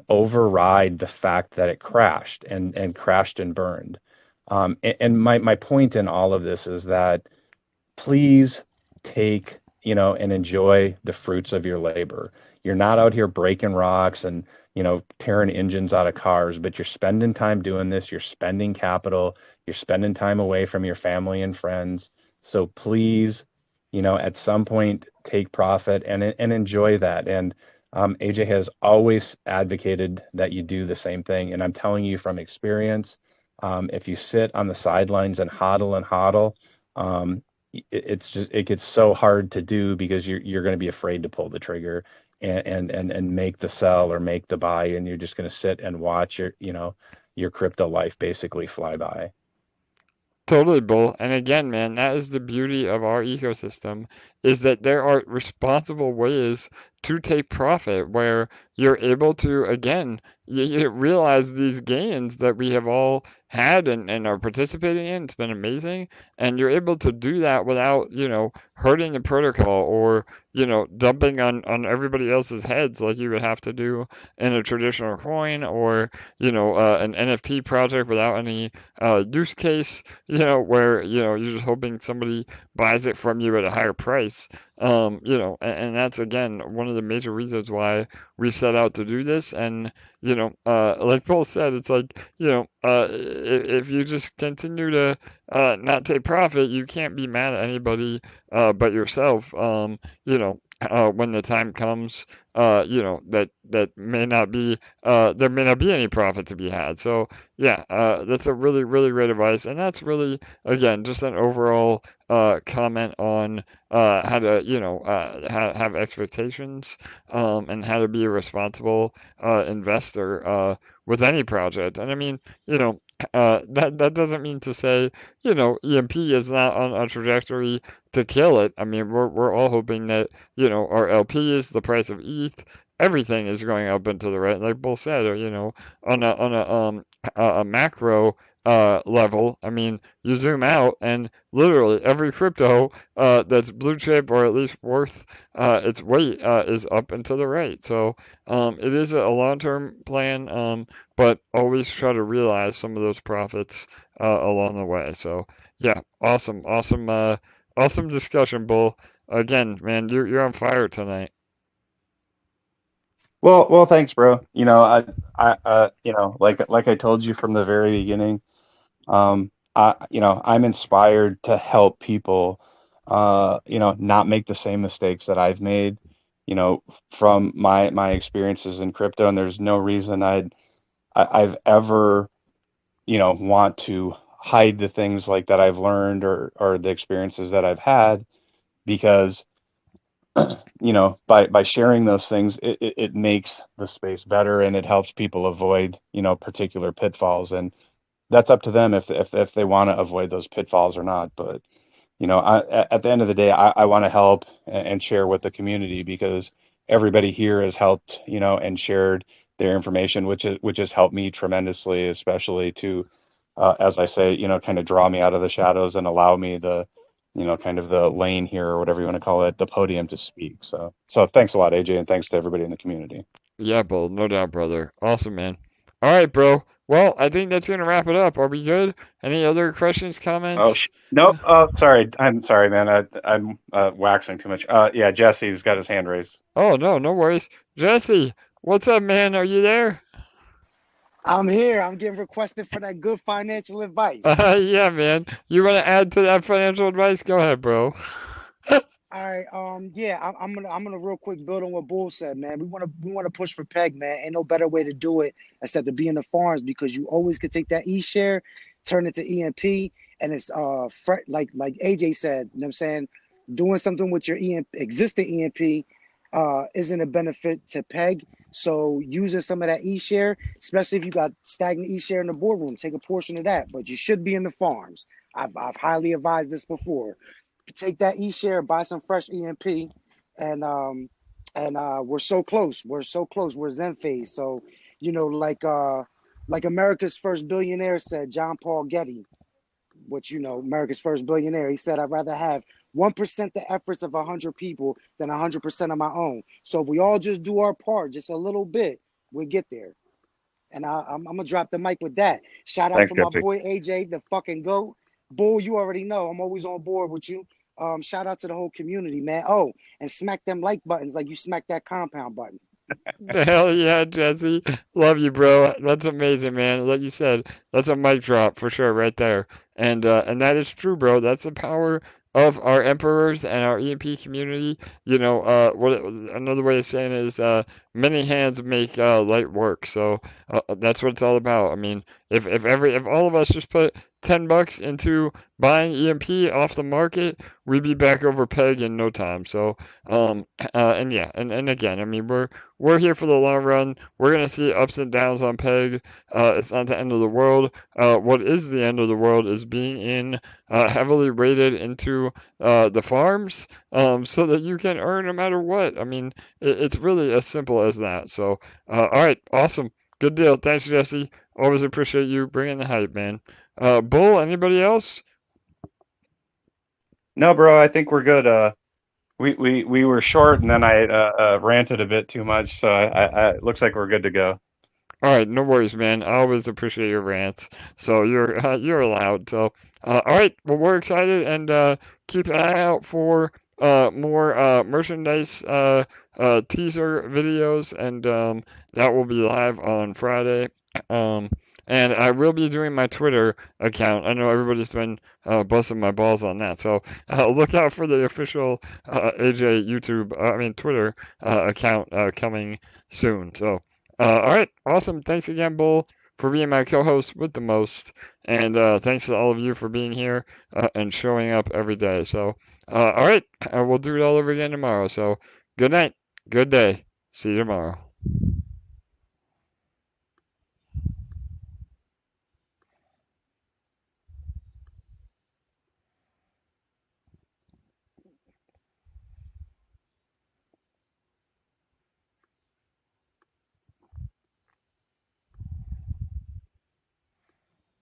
override the fact that it crashed and crashed and burned. And my point in all of this is that please take, and enjoy the fruits of your labor. You're not out here breaking rocks and, tearing engines out of cars, but you're spending time doing this. You're spending capital. You're spending time away from your family and friends. So please, at some point, take profit and enjoy that. And AJ has always advocated that you do the same thing. And I'm telling you from experience, if you sit on the sidelines and hodl, it gets so hard to do because you're going to be afraid to pull the trigger and make the sell or make the buy, and you're just going to sit and watch your crypto life basically fly by. Totally, Bull. And again, man, that is the beauty of our ecosystem, is that there are responsible ways to take profit where you're able to, again, you realize these gains that we have all had and are participating in. It's been amazing. And you're able to do that without, hurting the protocol or, dumping on everybody else's heads like you would have to do in a traditional coin or, an NFT project without any use case, where, you're just hoping somebody buys it from you at a higher price. And that's, again, one of the major reasons why we set out to do this. And, like Paul said, it's like, if you just continue to not take profit, you can't be mad at anybody but yourself. when the time comes, that may not be there may not be any profit to be had. So yeah, that's a really really great advice, and that's really again just an overall comment on how to have expectations, and how to be a responsible investor with any project. And I mean, that doesn't mean to say, EMP is not on a trajectory to kill it. I mean, we're all hoping that, our LPs, the price of ETH, everything is going up and to the right. Like Bull said, on a macro level. I mean, you zoom out and literally every crypto that's blue chip or at least worth its weight is up and to the right. So it is a long-term plan, but always try to realize some of those profits along the way. So yeah, awesome discussion, Bull. Again, man, you're on fire tonight. Well, thanks, bro. Like I told you from the very beginning, I'm inspired to help people, not make the same mistakes that I've made, from my experiences in crypto. And there's no reason I've ever, want to hide the things like that I've learned or the experiences that I've had, because by sharing those things, it makes the space better, and it helps people avoid, particular pitfalls. And that's up to them if they want to avoid those pitfalls or not. But at the end of the day, I want to help and share with the community, because everybody here has helped, and shared their information, which has helped me tremendously, especially to, as I say, kind of draw me out of the shadows and allow me kind of the lane here, or whatever you want to call it, the podium to speak. So thanks a lot, AJ, and thanks to everybody in the community. Yeah, Bull, no doubt, brother. Awesome, man. All right, bro. Well, I think that's gonna wrap it up. Are we good? Any other questions, comments? Nope. Oh, sorry. I'm sorry, man. I'm waxing too much. Yeah, Jesse's got his hand raised. Oh, no worries. Jesse, what's up, man? Are you there? I'm here. I'm getting requested for that good financial advice. Yeah, man. You want to add to that financial advice? Go ahead, bro. All right. Yeah, I'm gonna real quick build on what Bull said, man. We wanna push for PEG, man. Ain't no better way to do it except to be in the farms, because you always could take that eShare, turn it to EMP, and it's like AJ said, you know what I'm saying? Doing something with your existing EMP isn't a benefit to PEG. So using some of that eShare, especially if you got stagnant eShare in the boardroom, take a portion of that. But you should be in the farms. I've highly advised this before. Take that eShare, buy some fresh EMP, and we're so close. We're so close. We're Zen phase. So, like America's first billionaire said, John Paul Getty, which America's first billionaire. He said, I'd rather have 1% the efforts of 100 people than 100% of my own. So if we all just do our part, just a little bit, we'll get there. And I'm gonna drop the mic with that. Shout out to my boy AJ, the fucking GOAT. Bull, you already know I'm always on board with you. Shout out to the whole community, man. Oh, and smack them like buttons like you smack that compound button. Hell yeah, Jesse. Love you, bro. That's amazing, man. Like you said, that's a mic drop for sure right there. And that is true, bro. That's the power of our emperors and our EMP community. Another way of saying it is many hands make light work. So that's what it's all about. I mean, if all of us just put $10 into buying EMP off the market, we'd be back over PEG in no time. So and again, I mean, we're here for the long run. We're gonna see ups and downs on PEG. It's not the end of the world. What is the end of the world is being heavily rated into the farms, so that you can earn no matter what. I mean, it's really as simple as that. So, all right, awesome, good deal. Thanks, Jesse. Always appreciate you bringing the hype, man. Bull, anybody else? No, bro. I think we're good. We were short, and then I ranted a bit too much, so it looks like we're good to go. All right, no worries, man. I always appreciate your rants, so you're allowed. So, all right, well, we're excited, and keep an eye out for more merchandise teaser videos, and that will be live on Friday. And I will be doing my Twitter account. I know everybody's been busting my balls on that. So look out for the official AJ Twitter account coming soon. So, all right, awesome. Thanks again, Bull, for being my co-host with the most. And thanks to all of you for being here and showing up every day. So, all right, we'll do it all over again tomorrow. So, good night, good day. See you tomorrow.